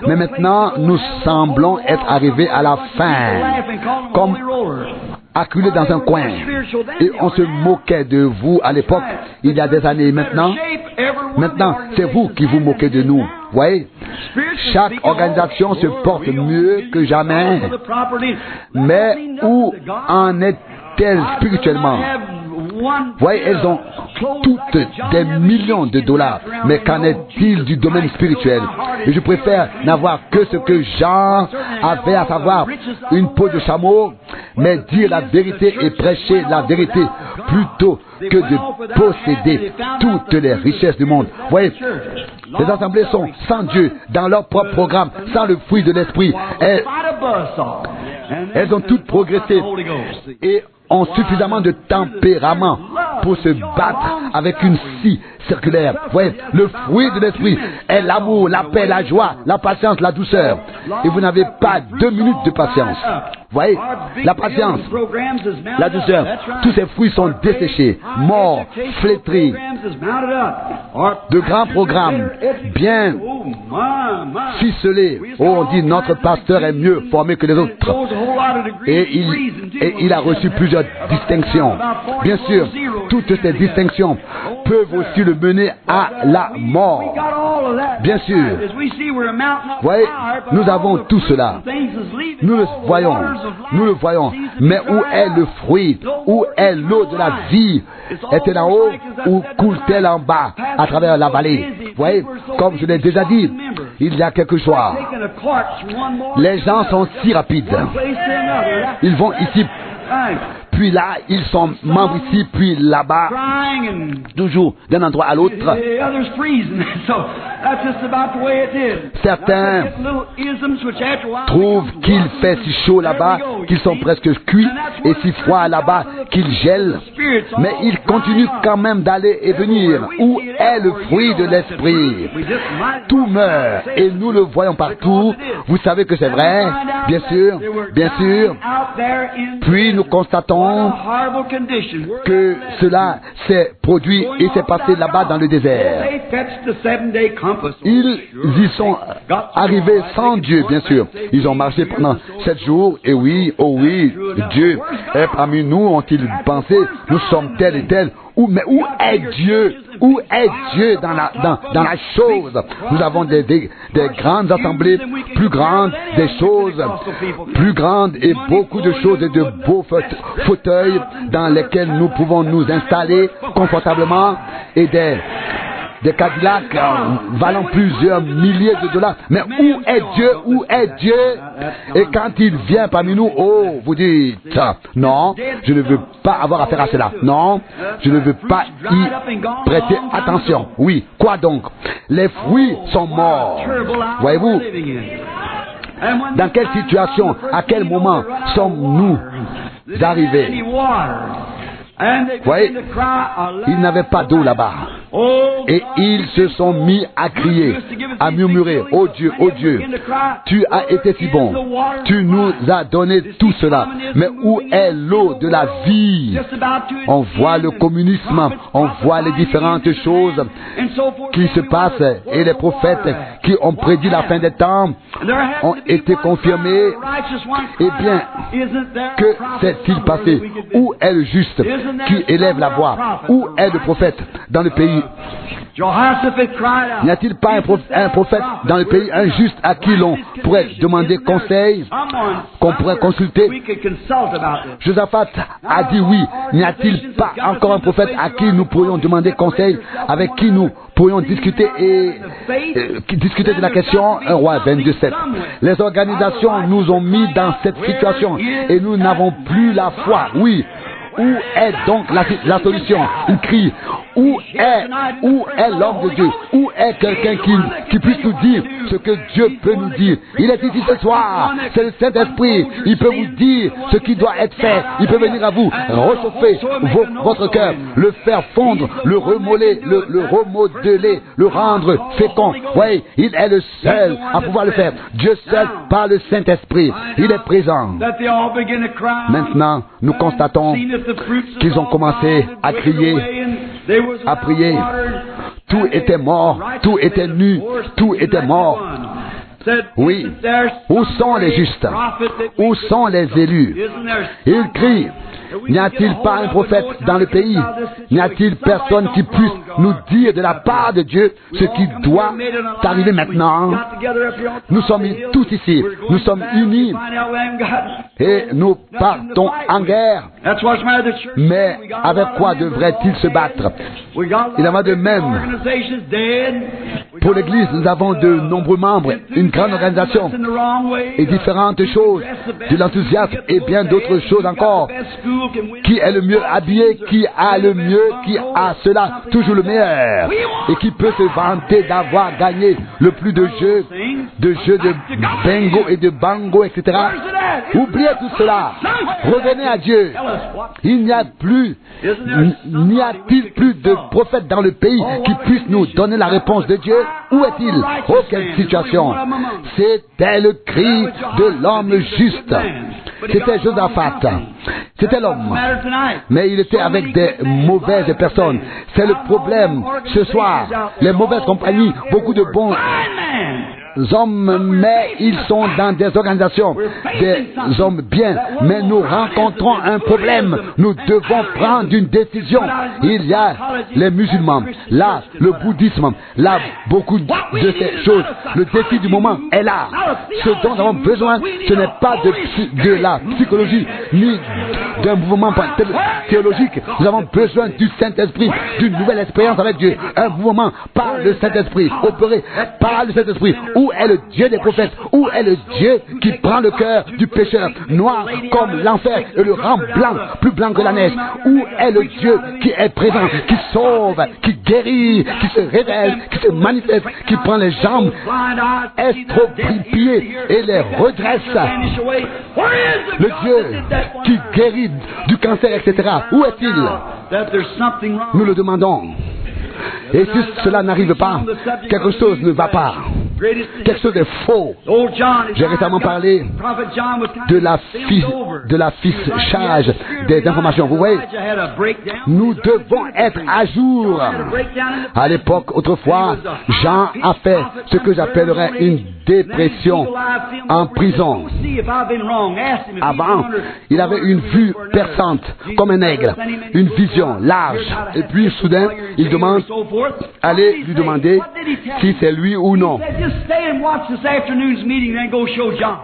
mais maintenant nous semblons être arrivés à la fin, comme acculés dans un coin. Et on se moquait de vous à l'époque, il y a des années. Maintenant, c'est vous qui vous moquez de nous. Voyez, chaque organisation se porte mieux que jamais. Mais où en est-elle spirituellement? Voyez, elles ont toutes des millions de dollars. Mais qu'en est-il du domaine spirituel? Et je préfère n'avoir que ce que Jean avait, à savoir une peau de chameau, mais dire la vérité et prêcher la vérité plutôt que de posséder toutes les richesses du monde. Voyez, les assemblées sont sans Dieu, dans leur propre programme, sans le fruit de l'esprit. Elles ont toutes progressé et ont suffisamment de tempérament pour se battre avec une scie circulaire. Vous voyez, le fruit de l'esprit est l'amour, la paix, la joie, la patience, la douceur. Et vous n'avez pas 2 minutes de patience. Vous voyez, la patience, la douceur, tous ces fruits sont desséchés, morts, flétris. De grands programmes, bien ficelés. Oh, on dit notre pasteur est mieux formé que les autres. Et il a reçu plusieurs distinctions. Bien sûr, toutes ces distinctions peuvent aussi le mener à la mort. Bien sûr. Vous voyez, nous avons tout cela. Nous le voyons. Mais où est le fruit? Où est l'eau de la vie? Est-elle en haut ou coule-t-elle en bas à travers la vallée? Vous voyez, comme je l'ai déjà dit, il y a quelques jours, les gens sont si rapides. Ils vont ici, puis là, ils sont membres ici, puis là-bas, toujours d'un endroit à l'autre. Certains trouvent qu'il fait si chaud là-bas qu'ils sont presque cuits et si froid là-bas qu'ils gèlent, mais ils continuent quand même d'aller et venir. Où est le fruit de l'esprit? Tout meurt et nous le voyons partout. Vous savez que c'est vrai, bien sûr. Puis nous constatons que cela s'est produit et s'est passé là-bas dans le désert. Ils y sont arrivés sans Dieu, bien sûr. Ils ont marché pendant 7 jours, et oui, oh oui, Dieu est parmi nous, ont-ils pensé, nous sommes tels et tels. Mais où est Dieu? Où est Dieu dans la chose? Nous avons des grandes assemblées, plus grandes, des choses plus grandes et beaucoup de choses et de beaux fauteuils dans lesquels nous pouvons nous installer confortablement et des Cadillacs valant plusieurs milliers de dollars. Mais où est Dieu? Où est Dieu? Et quand il vient parmi nous, oh, vous dites, non, je ne veux pas avoir affaire à cela. Non, je ne veux pas y prêter attention. Oui, quoi donc? Les fruits sont morts. Voyez-vous? Dans quelle situation, à quel moment sommes-nous arrivés? Voyez, il n'avait pas d'eau là-bas. Et ils se sont mis à crier, à murmurer, oh Dieu, tu as été si bon, tu nous as donné tout cela, mais où est l'eau de la vie? On voit le communisme, on voit les différentes choses qui se passent, et les prophètes qui ont prédit la fin des temps ont été confirmés. Eh bien, que s'est-il passé? Où est le juste qui élève la voix? Où est le prophète dans le pays? N'y a-t-il pas un prophète dans le pays, un juste à qui l'on pourrait demander conseil, qu'on pourrait consulter? Josaphat a dit oui. N'y a-t-il pas encore un prophète à qui nous pourrions demander conseil, avec qui nous pourrions discuter de la question? 1 Roi 22:7. Les organisations nous ont mis dans cette situation et nous n'avons plus la foi. Oui. où est donc la solution? Il crie, où est l'homme de Dieu? Où est quelqu'un qui puisse nous dire ce que Dieu peut nous dire? Il est ici ce soir, c'est le Saint-Esprit. Il peut vous dire ce qui doit être fait. Il peut venir à vous, réchauffer votre cœur, le faire fondre, le remodeler, le remodeler, le rendre fécond. Oui, il est le seul à pouvoir le faire. Dieu seul par le Saint-Esprit. Il est présent. Maintenant, nous constatons qu'ils ont commencé à crier, à prier. Tout était mort, tout était nu, tout était mort. Oui, où sont les justes? Où sont les élus? Ils crient. N'y a-t-il pas un prophète dans le pays? N'y a-t-il personne qui puisse nous dire de la part de Dieu ce qui doit arriver maintenant? Nous sommes tous ici, nous sommes unis et nous partons en guerre. Mais avec quoi devrait-il se battre? Il en va de même. Pour l'Église, nous avons de nombreux membres, une grande organisation et différentes choses, de l'enthousiasme et bien d'autres choses encore. Qui est le mieux habillé, qui a le mieux, qui a cela, toujours le meilleur, et qui peut se vanter d'avoir gagné le plus de jeux de bingo et de bango, etc. Oubliez tout cela. Revenez à Dieu. Il n'y a plus, n'y a-t-il plus de prophètes dans le pays qui puissent nous donner la réponse de Dieu? Où est-il? Oh, quelle situation! C'était le cri de l'homme juste. C'était Josaphat. C'était l'homme. Mais il était avec des mauvaises personnes. C'est le problème ce soir. Les mauvaises compagnies, beaucoup de bons hommes, mais ils sont dans des organisations, des hommes bien, mais nous rencontrons un problème. Nous devons prendre une décision. Il y a les musulmans, là, le bouddhisme, là, beaucoup de ces choses. Le défi du moment est là. Ce dont nous avons besoin, ce n'est pas de la psychologie, ni d'un mouvement théologique. Nous avons besoin du Saint-Esprit, d'une nouvelle expérience avec Dieu. Un mouvement par le Saint-Esprit, opéré par le Saint-Esprit. Où est le Dieu des prophètes? Où est le Dieu qui prend le cœur du pécheur, noir comme l'enfer, et le rend blanc, plus blanc que la neige? Où est le Dieu qui est présent, qui sauve, qui guérit, qui se révèle, qui se manifeste, qui prend les jambes estropiées et les redresse? Le Dieu qui guérit du cancer, etc. Où est-il? Nous le demandons. Et si cela n'arrive pas, quelque chose ne va pas. Quelque chose est faux. J'ai récemment parlé de l'affichage des informations. Vous voyez, nous devons être à jour. À l'époque, autrefois, Jean a fait ce que j'appellerais une dépression en prison. Avant, il avait une vue perçante, comme un aigle, une vision large. Et puis, soudain, il demande, allez lui demander si c'est lui ou non.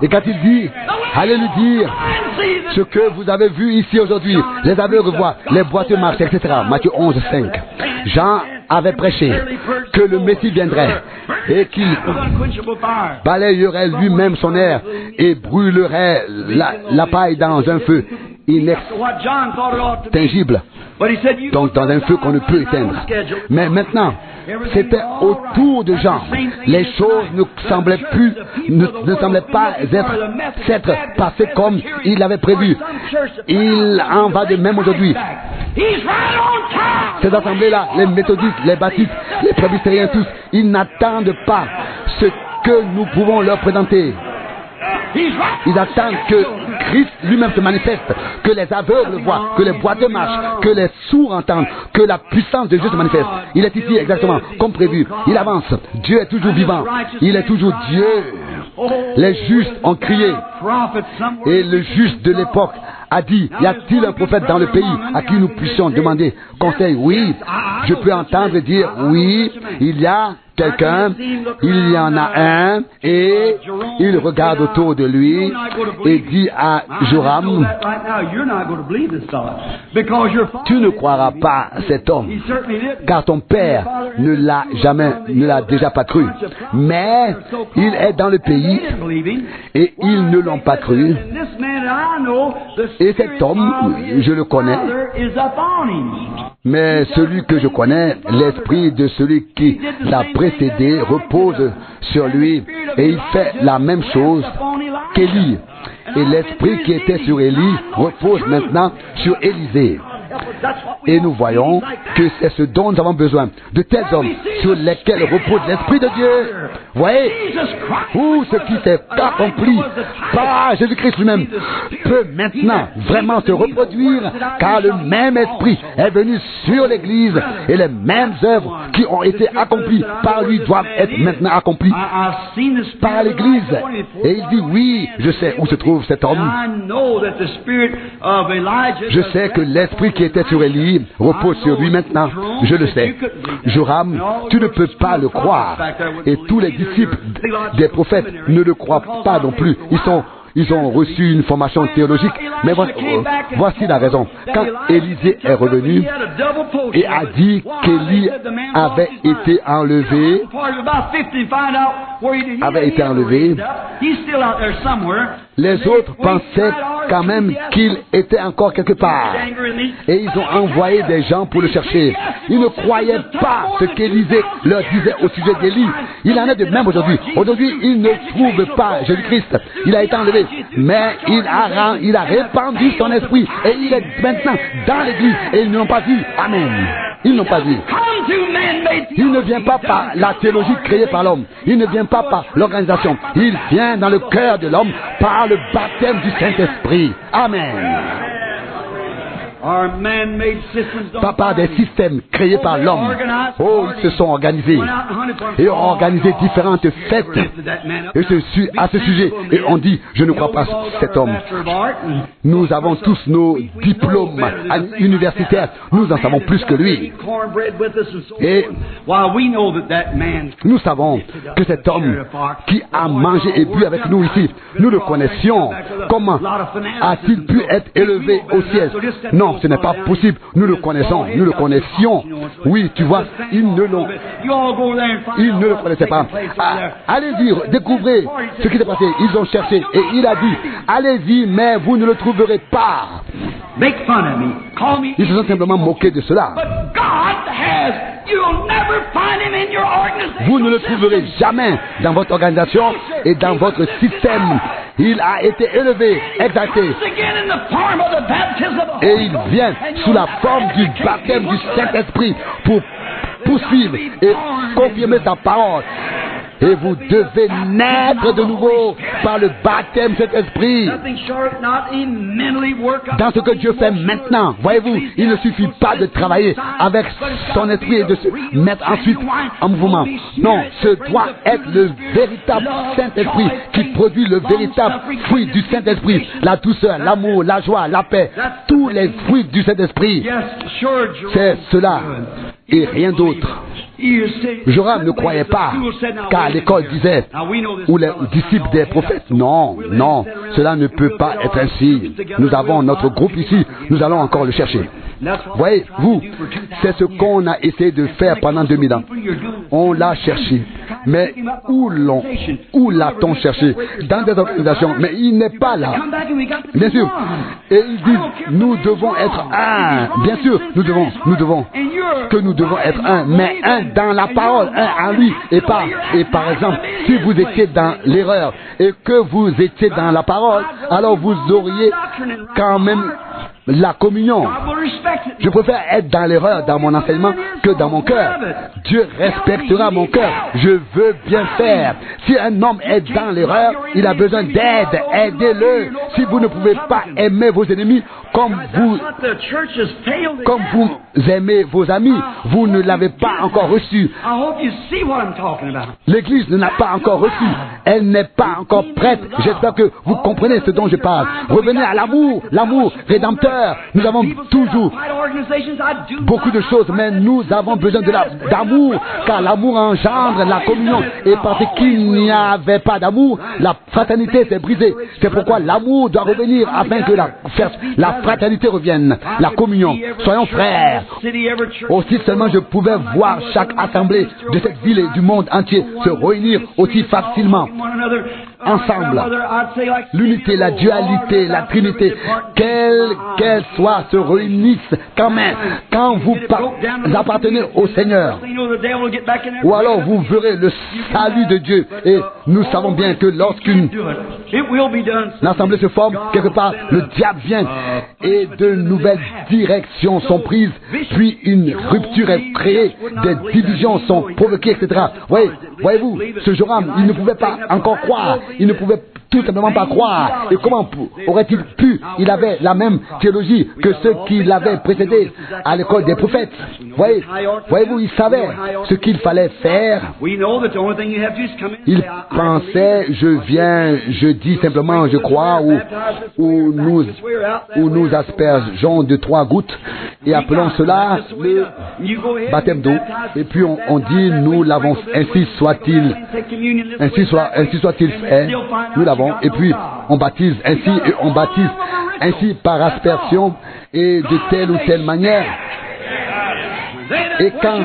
Et quand il dit, allez lui dire ce que vous avez vu ici aujourd'hui, les aveugles voient, les boiteux marchent, etc. Matthieu 11, 5. Jean avait prêché que le Messie viendrait et qu'il balayerait lui-même son air et brûlerait la paille dans un feu inextinguible, donc dans un feu qu'on ne peut éteindre. Mais maintenant, c'était autour de Jean. Les choses ne semblaient pas s'être passées comme il l'avait prévu. Il en va de même aujourd'hui. Ces assemblées-là, les méthodistes, les baptistes, les presbytériens, tous, ils n'attendent pas ce que nous pouvons leur présenter. Ils attendent que Christ lui-même se manifeste, que les aveugles voient, que les boiteux marchent, que les sourds entendent, que la puissance de Dieu se manifeste. Il est ici exactement comme prévu. Il avance. Dieu est toujours vivant. Il est toujours Dieu. Les justes ont crié. Et le juste de l'époque a dit, y a-t-il un prophète dans le pays à qui nous puissions demander conseil? Oui, je peux entendre dire, oui, il y a quelqu'un, il y en a un, et il regarde autour de lui et dit à Joram, tu ne croiras pas cet homme, car ton père ne l'a déjà pas cru. Mais il est dans le pays et ils ne l'ont pas cru. Et cet homme, je le connais, mais celui que je connais, l'esprit de celui qui l'a précédé repose sur lui et il fait la même chose qu'Élie. Et l'esprit qui était sur Élie repose maintenant sur Élisée. Et nous voyons que c'est ce dont nous avons besoin, de tels hommes sur lesquels repose l'Esprit de Dieu. Voyez, où ce qui s'est accompli par Jésus-Christ lui-même peut maintenant vraiment se reproduire, car le même Esprit est venu sur l'Église et les mêmes œuvres qui ont été accomplies par lui doivent être maintenant accomplies par l'Église. Et il dit, oui, je sais où se trouve cet homme. Je sais que l'Esprit qui était sur Élie repose sur lui maintenant. Je le sais. Joram, tu ne peux pas le croire. Et tous les disciples des prophètes ne le croient pas non plus. Ils ont reçu une formation théologique. Mais voici la raison. Quand Élisée est revenu et a dit qu'Élie avait été enlevé, les autres pensaient quand même qu'il était encore quelque part. Et ils ont envoyé des gens pour le chercher. Ils ne croyaient pas ce qu'Élisée leur disait au sujet d'Élie. Il en est de même aujourd'hui. Aujourd'hui, ils ne trouvent pas Jésus-Christ. Il a été enlevé. Mais il a répandu son esprit. Et il est maintenant dans l'église. Et ils ne l'ont pas vu. Amen. Ils n'ont pas vu. Il ne vient pas par la théologie créée par l'homme. Il ne vient pas par l'organisation. Il vient dans le cœur de l'homme par le baptême du Saint-Esprit. Amen. Pas par des systèmes créés par l'homme. Oh, ils se sont organisés et ont organisé différentes fêtes à ce sujet. Et on dit, je ne crois pas cet homme. Nous avons tous nos diplômes universitaires. Nous en savons plus que lui. Et nous savons que cet homme qui a mangé et bu avec nous ici, nous le connaissions. Comment a-t-il pu être élevé au ciel? Non, ce n'est pas possible. Nous le connaissons, nous le connaissions. Oui, tu vois, ils ne le connaissaient pas. Allez-y, découvrez ce qui s'est passé. Ils ont cherché et il a dit, allez-y, mais vous ne le trouverez pas. Ils se sont simplement moqués de cela. Vous ne le trouverez jamais dans votre organisation et dans votre système. Il a été élevé, exalté. Et il vient sous la forme du baptême du Saint-Esprit pour poursuivre et confirmer sa parole. Et vous devez naître de nouveau par le baptême de cet esprit. Dans ce que Dieu fait maintenant, voyez-vous, il ne suffit pas de travailler avec son esprit et de se mettre ensuite en mouvement. Non, ce doit être le véritable Saint-Esprit qui produit le véritable fruit du Saint-Esprit. La douceur, l'amour, la joie, la paix, tous les fruits du Saint-Esprit. C'est cela et rien d'autre. Joram ne croyait pas, car l'école disait, ou les disciples des prophètes, non, cela ne peut pas être ainsi. Nous avons notre groupe ici, nous allons encore le chercher. Voyez-vous, c'est ce qu'on a essayé de faire pendant 2000 ans. On l'a cherché. Mais où l'a-t-on cherché? Dans des organisations. Mais il n'est pas là. Bien sûr. Et ils disent, nous devons être un. Bien sûr, nous devons être un. Mais un dans la parole, un en lui. Et par exemple, si vous étiez dans l'erreur et que vous étiez dans la parole, alors vous auriez quand même la communion. Je préfère être dans l'erreur dans mon enseignement que dans mon cœur. Dieu respectera mon cœur. Je veux bien faire. Si un homme est dans l'erreur, il a besoin d'aide. Aidez-le. Si vous ne pouvez pas aimer vos ennemis comme vous aimez vos amis, vous ne l'avez pas encore reçu. L'Église ne l'a pas encore reçu. Elle n'est pas encore prête. J'espère que vous comprenez ce dont je parle. Revenez à l'amour rédempteur cœur. Nous avons toujours beaucoup de choses, mais nous avons besoin d'amour, car l'amour engendre la communion. Et parce qu'il n'y avait pas d'amour, la fraternité s'est brisée. C'est pourquoi l'amour doit revenir afin que la fraternité revienne, la communion. Soyons frères. Aussi seulement je pouvais voir chaque assemblée de cette ville et du monde entier se réunir aussi facilement ensemble. L'unité, la dualité, la trinité, qu'elle soit, se réunissent quand vous appartenez au Seigneur. Ou alors vous verrez le salut de Dieu. Et nous savons bien que lorsqu'une assemblée se forme, quelque part, le diable vient et de nouvelles directions sont prises, puis une rupture est créée, des divisions sont provoquées, etc. Voyez-vous, ce Joram, il ne pouvait pas encore croire, il ne pouvait tout simplement pas croire. Et comment aurait-il pu? Il avait la même théologie que ceux qui l'avaient précédé à l'école des prophètes. Voyez-vous, il savait ce qu'il fallait faire. Il pensait, je dis simplement, je crois, où nous aspergeons de 3 gouttes et appelons cela le baptême d'eau. Et puis on dit, nous l'avons, ainsi soit-il fait, nous l'avons. Et puis on baptise ainsi par aspersion et de telle ou telle manière. Et quand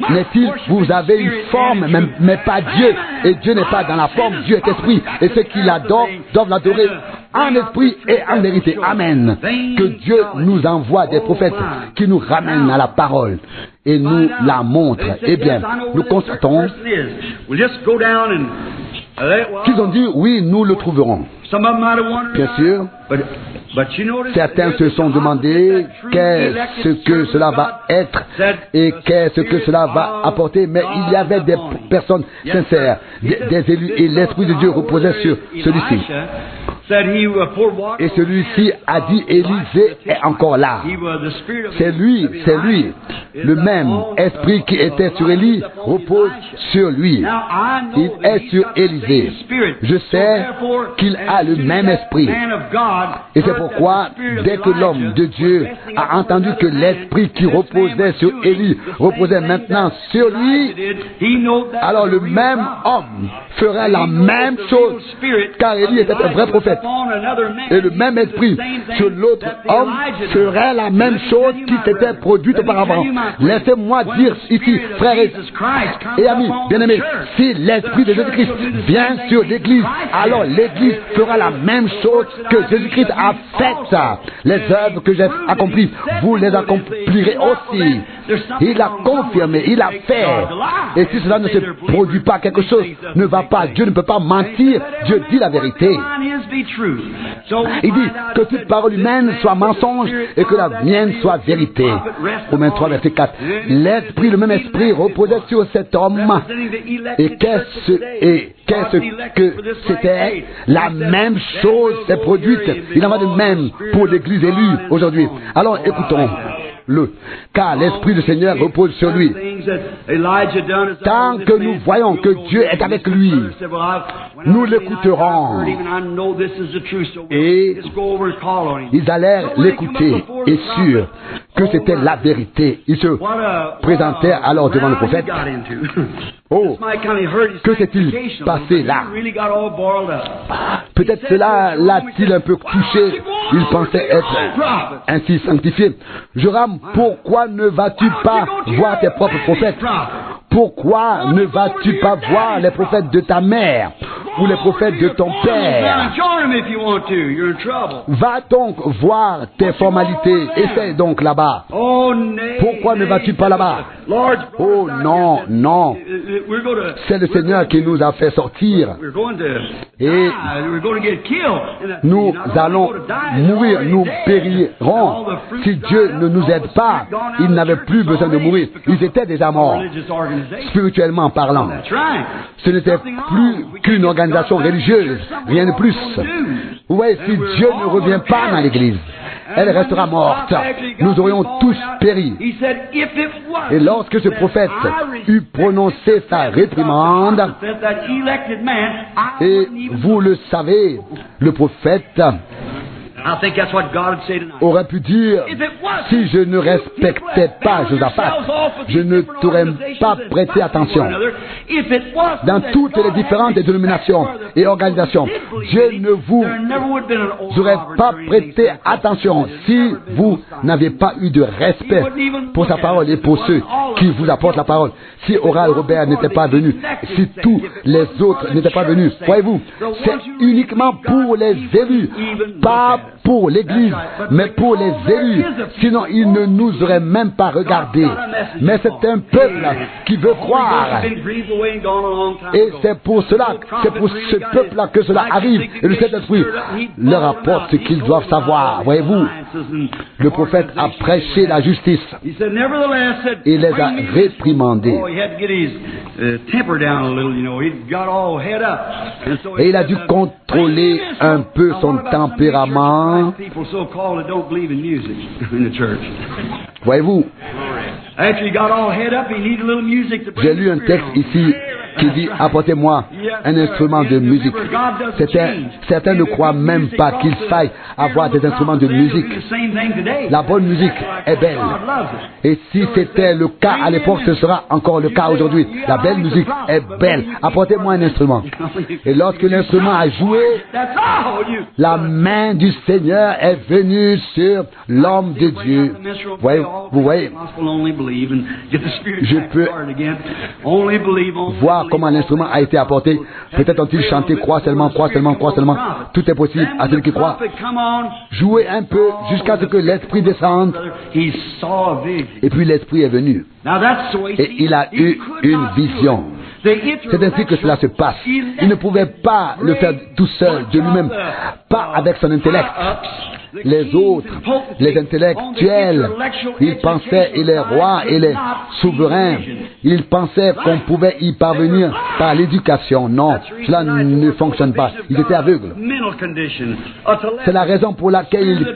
n'est-il, vous avez une forme, mais pas Dieu. Et Dieu n'est pas dans la forme, Dieu est esprit. Et ceux qui l'adorent doivent l'adorer en esprit et en vérité. Amen. Que Dieu nous envoie des prophètes qui nous ramènent à la parole et nous la montrent. Eh bien, nous constatons qu'ils ont dit, oui, nous le trouverons. Bien sûr, certains se sont demandé qu'est-ce que cela va être et qu'est-ce que cela va apporter, mais il y avait des personnes sincères, des élus, et l'Esprit de Dieu reposait sur celui-ci. Et celui-ci a dit, Élisée est encore là. C'est lui, le même esprit qui était sur Élie repose sur lui. Il est sur Élisée. Je sais qu'il a le même esprit. Et c'est pourquoi, dès que l'homme de Dieu a entendu que l'esprit qui reposait sur Élie reposait maintenant sur lui, alors le même homme fera la même chose, car Élie était un vrai prophète. Et le même esprit sur l'autre homme ferait la même chose qui s'était produite auparavant. Laissez-moi dire ici, frères et amis, bien-aimés, si l'esprit de Jésus-Christ vient sur l'Église, alors l'Église fera la même chose que Jésus-Christ a faites. Les œuvres que j'ai accomplies, vous les accomplirez aussi. Il a confirmé, il a fait. Et si cela ne se produit pas, quelque chose ne va pas. Dieu ne peut pas mentir. Dieu dit la vérité. Il dit que toute parole humaine soit mensonge et que la mienne soit vérité. Romains 3, verset 4. L'esprit, le même esprit reposait sur cet homme. Et qu'est-ce que c'était? La même chose s'est produite. Il en va de même pour l'Église élue aujourd'hui. Alors écoutons-le, car l'Esprit du Seigneur repose sur lui. Tant que nous voyons que Dieu est avec lui, nous l'écouterons. Et ils allèrent l'écouter, et sûr que c'était la vérité. Ils se présentèrent alors devant le prophète. Oh, que s'est-il passé là? Peut-être cela l'a-t-il un peu touché. Il pensait être ainsi sanctifié. Joram, pourquoi ne vas-tu pas voir tes propres prophètes? Pourquoi ne vas-tu pas voir les prophètes de ta mère ou les prophètes de ton père? Va donc voir tes formalités. Essaie donc là-bas. Pourquoi ne vas-tu pas là-bas? Oh non, non. C'est le Seigneur qui nous a fait sortir. Et nous allons mourir, nous périrons. Si Dieu ne nous aide pas, ils n'avaient plus besoin de mourir. Ils étaient déjà morts. Spirituellement parlant, ce n'était plus qu'une organisation religieuse, rien de plus. Vous voyez, si Dieu ne revient pas dans l'Église, elle restera morte. Nous aurions tous péri. Et lorsque ce prophète eut prononcé sa réprimande, et vous le savez, le prophète aurait pu dire, si je ne respectais pas Josaphat, je ne t'aurais pas prêté attention. Dans toutes les différentes dénominations et organisations, Dieu ne vous aurait pas prêté attention si vous n'aviez pas eu de respect pour sa parole et pour ceux qui vous apportent la parole. Si Oral Robert n'était pas venu, si tous les autres n'étaient pas venus, voyez-vous, c'est uniquement pour les élus, pas pour l'Église, mais pour les élus. Sinon, ils ne nous auraient même pas regardés. Mais c'est un peuple qui veut croire. Et c'est pour cela, c'est pour ce peuple-là que cela arrive. Et le Saint-Esprit leur apporte ce qu'ils doivent savoir. Voyez-vous, le prophèt a prêché la justice. Il les a réprimandés. Et il a dû contrôler un peu son tempérament. Voyez-vous, j'ai lu un texte ici qui dit « Apportez-moi un instrument de musique ». Certains ne croient même pas qu'il faille avoir des instruments de musique. La bonne musique est belle. Et si c'était le cas à l'époque, ce sera encore le cas aujourd'hui. La belle musique est belle. Apportez-moi un instrument. Et lorsque l'instrument a joué, la main du Seigneur est venue sur l'homme de Dieu. Vous voyez, je peux voir comment l'instrument a été apporté. Peut-être ont-ils chanté crois seulement, crois seulement, crois seulement. Tout est possible à celui qui croit. Jouez un peu jusqu'à ce que l'Esprit descende. Et puis l'Esprit est venu. Et il a eu une vision. C'est ainsi que cela se passe. Il ne pouvait pas le faire tout seul, de lui-même, pas avec son intellect. Les autres, les intellectuels, ils pensaient, et les rois et les souverains, ils pensaient qu'on pouvait y parvenir par l'éducation. Non, cela ne fonctionne pas. Ils étaient aveugles. C'est la raison pour laquelle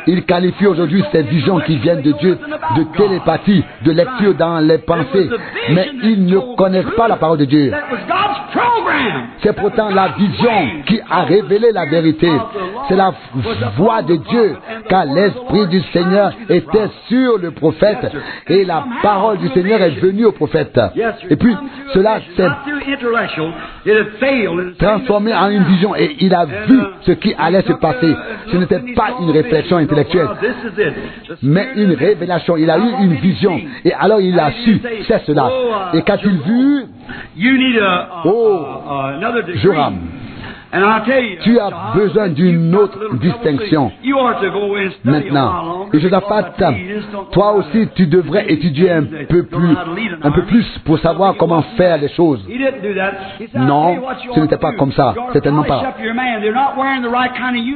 ils qualifient aujourd'hui ces visions qui viennent de Dieu de télépathie, de lecture dans les pensées. Mais ils ne connaissent pas la parole de Dieu. C'est pourtant la vision qui a révélé la vérité. C'est la voix de Dieu, car l'Esprit du Seigneur était sur le prophète et la parole du Seigneur est venue au prophète. Et puis, cela s'est transformé en une vision et il a vu ce qui allait se passer. Ce n'était pas une réflexion intellectuelle, mais une révélation. Il a eu une vision et alors il a su, c'est cela. Et qu'a-t-il vu? Oh, Joram, tu as besoin d'une autre distinction maintenant. Et Josaphat, toi aussi tu devrais étudier un peu plus pour savoir comment faire les choses. Non, ce n'était pas comme ça, certainement pas.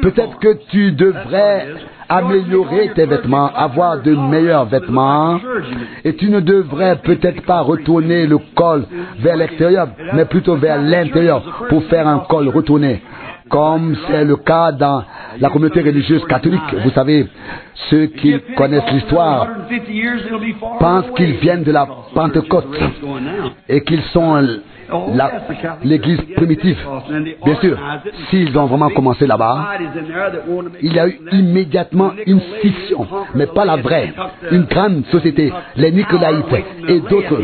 Peut-être que tu devrais améliorer tes vêtements, avoir de meilleurs vêtements, et tu ne devrais peut-être pas retourner le col vers l'extérieur, mais plutôt vers l'intérieur pour faire un col retourné, comme c'est le cas dans la communauté religieuse catholique. Vous savez, ceux qui connaissent l'histoire pensent qu'ils viennent de la Pentecôte et qu'ils sont l'église primitive. Bien sûr, s'ils ont vraiment commencé là-bas, il y a eu immédiatement une scission, mais pas la vraie. Une grande société, les Nicolaïtes et d'autres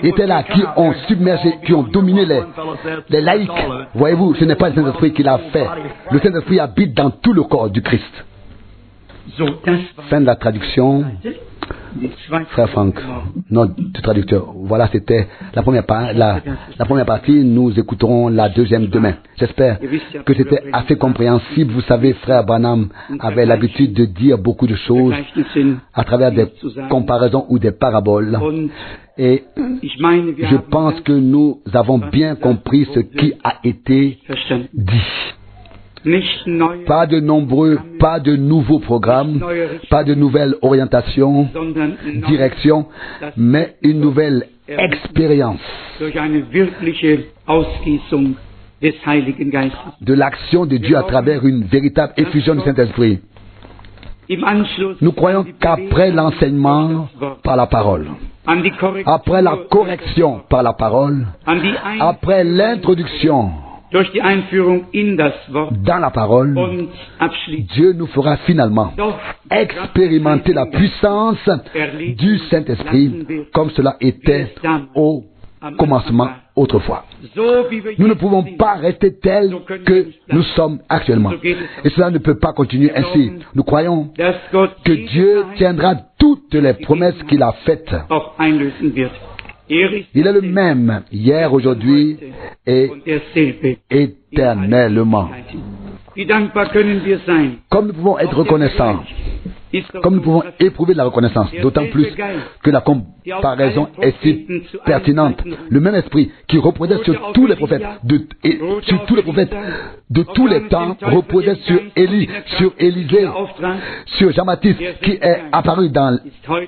étaient là, qui ont submergé, qui ont dominé les laïcs. Voyez-vous, ce n'est pas le Saint-Esprit qui l'a fait. Le Saint-Esprit habite dans tout le corps du Christ. Fin de la traduction. Frère Franck, notre traducteur. Voilà, c'était la première partie. Nous écouterons la deuxième demain. J'espère que c'était assez compréhensible. Vous savez, frère Branham avait l'habitude de dire beaucoup de choses à travers des comparaisons ou des paraboles. Et je pense que nous avons bien compris ce qui a été dit. Pas de nouveaux programmes, pas de nouvelles orientations, directions, mais une nouvelle expérience de l'action de Dieu à travers une véritable effusion du Saint-Esprit. Nous croyons qu'après l'enseignement par la parole, après la correction par la parole, après l'introduction durch die Einführung in das Wort dans la parole, und abschließend Dieu nous fera finalement expérimenter la puissance du Saint-Esprit comme cela était au commencement autrefois. so wie wir Nous ne pouvons pas rester tels que nous sommes actuellement. Et cela ne peut pas continuer ainsi. Nous croyons dass Gott que Dieu tiendra toutes les promesses qu'il a faites. auch einlösen wird. Ist Il est le même hier, aujourd'hui et und derselbe. éternellement. Wie dankbar können wir sein? Comme nous pouvons être reconnaissants, comme nous pouvons éprouver de la reconnaissance, d'autant plus que la comparaison est si pertinente. Le même esprit qui reposait sur tous les prophètes, sur tous les prophètes de tous les temps, reposait sur Élie, sur Élisée, sur Jean-Baptiste, qui est apparu dans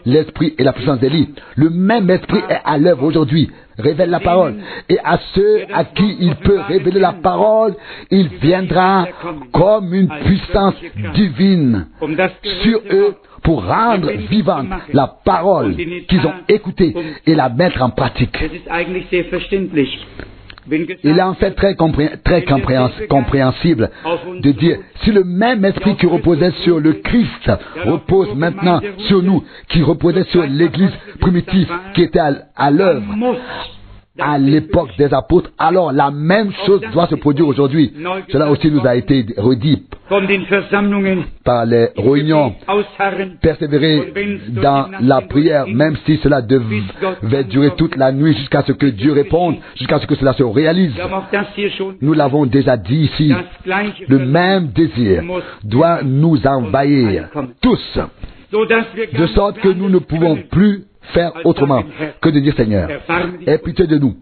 l'esprit et la puissance d'Élie. Le même esprit est à l'œuvre aujourd'hui, révèle la parole. Et à ceux à qui il peut révéler la parole, il viendra comme une puissance divine sur eux pour rendre vivante la parole qu'ils ont écoutée et la mettre en pratique. Das ist eigentlich sehr verständlich. Il est en fait très compréhensible de dire, si le même esprit qui reposait sur le Christ repose maintenant sur nous, qui reposait sur l'Église primitive qui était à l'œuvre à l'époque des apôtres, alors la même chose doit se produire aujourd'hui. Cela aussi nous a été redit par les réunions. Persévérer dans la prière, même si cela devait durer toute la nuit jusqu'à ce que Dieu réponde, jusqu'à ce que cela se réalise. Nous l'avons déjà dit ici, le même désir doit nous envahir tous, de sorte que nous ne pouvons plus faire autrement que de dire, Seigneur, aie pitié de nous.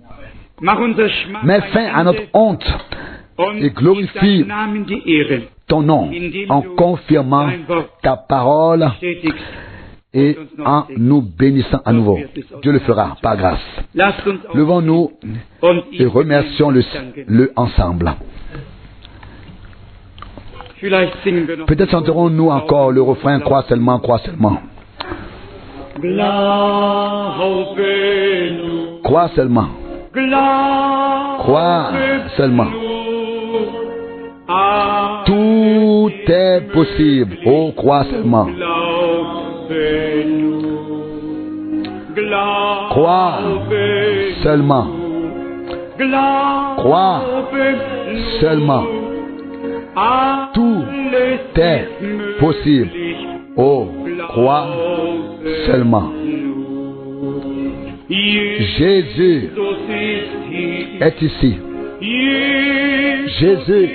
Mets fin à notre honte et glorifie ton nom en confirmant ta parole et en nous bénissant à nouveau. Dieu le fera par grâce. Levons-nous et remercions-le ensemble. Peut-être chanterons-nous encore le refrain « Crois seulement, crois seulement ». Crois seulement. Crois seulement. Tout est possible. Oh, crois seulement. Crois seulement. Crois seulement. Tout est possible. Oh, crois seulement. Jésus est ici. Jésus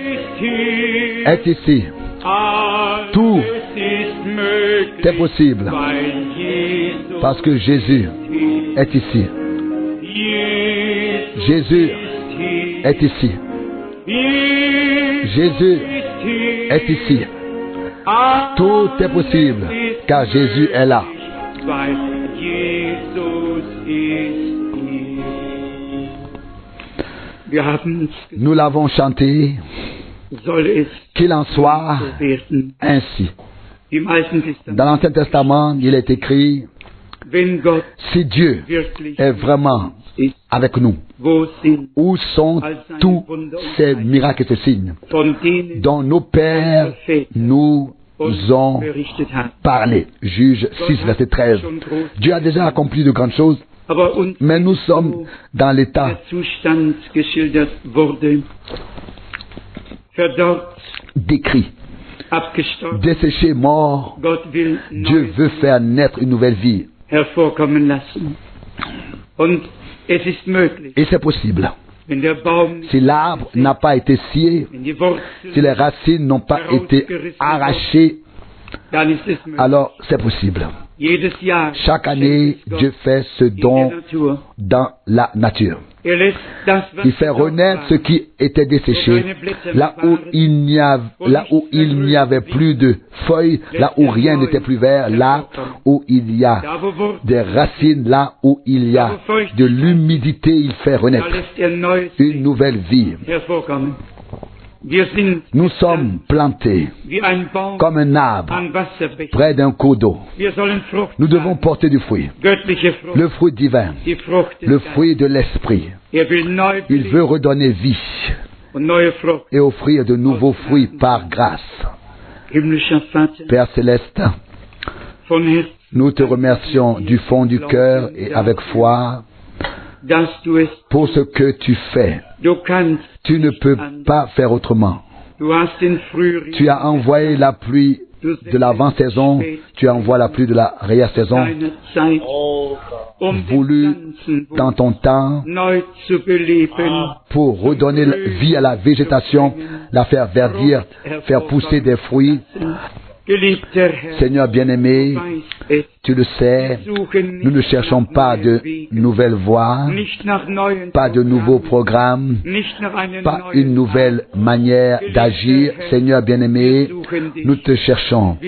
est ici. Tout est possible parce que Jésus est ici. Jésus est ici. Jésus est ici. Tout est possible car Jésus est là. Nous l'avons chanté, qu'il en soit ainsi. Dans l'Ancien Testament, il est écrit, si Dieu est vraiment avec nous, où sont tous ces miracles et ces signes dont nos pères nous ont parlé. Juge 6, verset 13. Dieu a déjà accompli de grandes choses, mais nous sommes dans l'état décrit, desséché, mort. Dieu veut faire naître une nouvelle vie. Et c'est possible. Si l'arbre n'a pas été scié, si les racines n'ont pas été arrachées, alors c'est possible. Chaque année, Dieu fait ce don dans la nature. Il fait renaître ce qui était desséché, là où il n'y avait plus de feuilles, là où rien n'était plus vert, là où il y a des racines, là où il y a de l'humidité, il fait renaître une nouvelle vie. Nous sommes plantés comme un arbre près d'un cours d'eau. Nous devons porter du fruit, le fruit divin, le fruit de l'esprit. Il veut redonner vie. et offrir de nouveaux fruits par grâce. Père céleste, nous te remercions du fond du cœur et avec foi pour ce que tu fais. Tu ne peux pas faire autrement. Tu as envoyé la pluie de l'avant-saison, tu envoies la pluie de la arrière-saison, voulu dans ton temps pour redonner vie à la végétation, la faire verdir, faire pousser des fruits. Seigneur bien-aimé, tu le sais, nous ne cherchons pas de nouvelles voies, pas de nouveaux programmes, pas une nouvelle manière d'agir. Seigneur bien-aimé, nous te cherchons,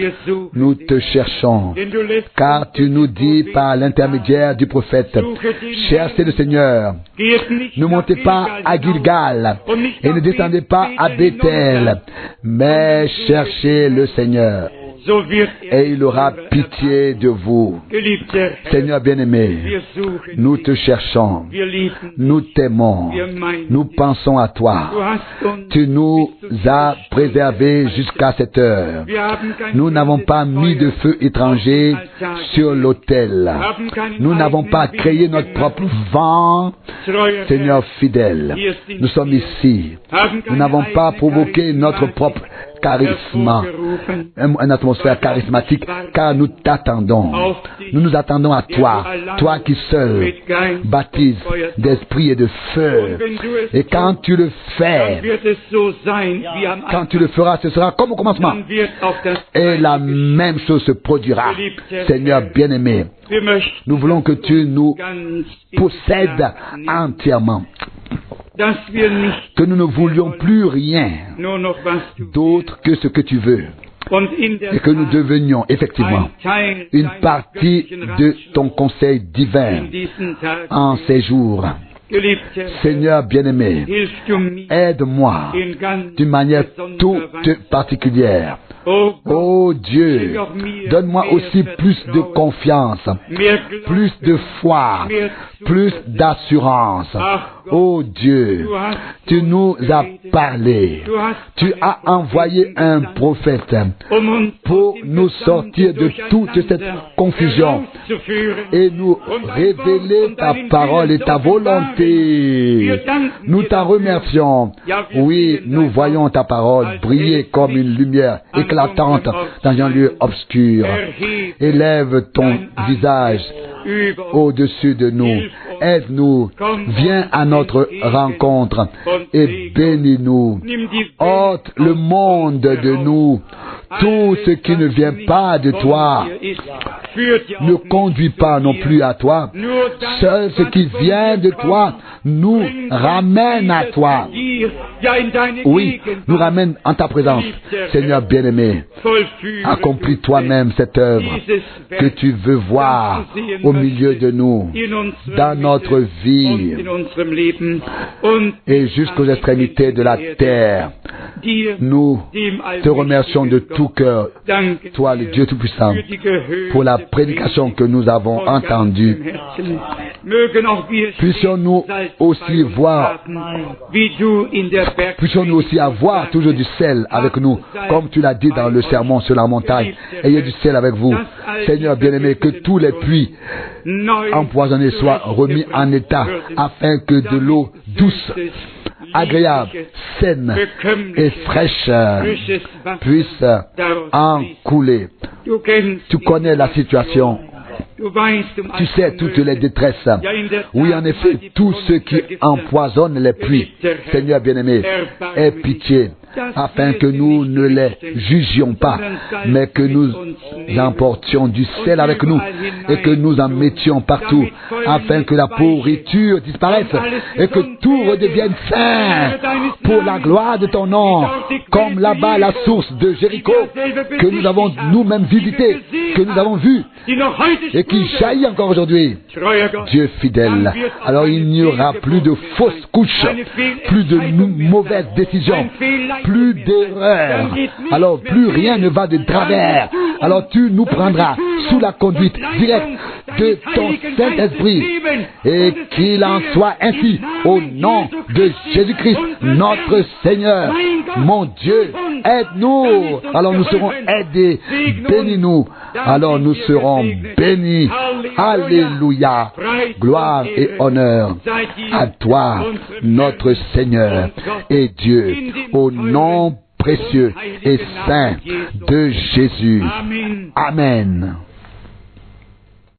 car tu nous dis par l'intermédiaire du prophète, cherchez le Seigneur, ne montez pas à Gilgal et ne descendez pas à Bethel, mais cherchez le Seigneur. Et il aura pitié de vous. Seigneur bien-aimé, nous te cherchons, nous t'aimons, nous pensons à toi. Tu nous as préservés jusqu'à cette heure. Nous n'avons pas mis de feu étranger sur l'autel. Nous n'avons pas créé notre propre vent. Seigneur fidèle, nous sommes ici. Nous n'avons pas provoqué notre propre charisme, une atmosphère charismatique, car nous t'attendons. Nous nous attendons à toi, toi qui seul baptises d'esprit et de feu. Et quand tu le fais, quand tu le feras, ce sera comme au commencement. Et la même chose se produira. Seigneur bien-aimé, nous voulons que tu nous possèdes entièrement. Que nous ne voulions plus rien d'autre que ce que tu veux. Et que nous devenions effectivement une partie de ton conseil divin en ces jours. Seigneur bien-aimé, aide-moi d'une manière toute particulière. Oh Dieu, donne-moi aussi plus de confiance, plus de foi, plus d'assurance. Oh Dieu, tu nous as parlé, tu as envoyé un prophète pour nous sortir de toute cette confusion et nous révéler ta parole et ta volonté. Nous t'en remercions. Oui, nous voyons ta parole briller comme une lumière éclatante dans un lieu obscur. Élève ton visage au-dessus de nous. Aide-nous, viens à notre rencontre et bénis-nous. Ôte le monde de nous. Tout ce qui ne vient pas de toi ne conduit pas non plus à toi. Seul ce qui vient de toi nous ramène à toi. Oui, nous ramène en ta présence. Seigneur bien-aimé, accomplis toi-même cette œuvre que tu veux voir au milieu de nous, dans notre vie et jusqu'aux extrémités de la terre. Nous te remercions de tout cœur, toi le Dieu Tout-Puissant, pour la prédication que nous avons entendue. Puissions-nous aussi avoir toujours du sel avec nous, comme tu l'as dit dans le sermon sur la montagne. Ayez du sel avec vous. Seigneur bien-aimé, que tous les puits empoisonnés soient remis en état, afin que de l'eau douce, agréable, saine et fraîche puisse en couler. Tu connais la situation. Tu sais toutes les détresses. Oui, en effet, tous ceux qui empoisonnent les puits. Seigneur bien-aimé, aie pitié, afin que nous ne les jugions pas, mais que nous emportions du sel avec nous et que nous en mettions partout, afin que la pourriture disparaisse et que tout redevienne saint pour la gloire de ton nom, comme là-bas la source de Jéricho que nous avons nous-mêmes visité, que nous avons vu et qui jaillit encore aujourd'hui. Dieu fidèle. Alors il n'y aura plus de fausses couches, plus de mauvaises décisions, plus d'erreurs. Alors plus rien ne va de travers. Alors tu nous prendras sous la conduite directe de ton Saint-Esprit, et qu'il en soit ainsi au nom de Jésus-Christ, notre Seigneur. Mon Dieu, aide-nous, alors nous serons aidés. Bénis-nous, alors nous serons bénis. Alléluia. Gloire et honneur à toi, notre Seigneur et Dieu, au nom précieux et saint de Jésus. Amen.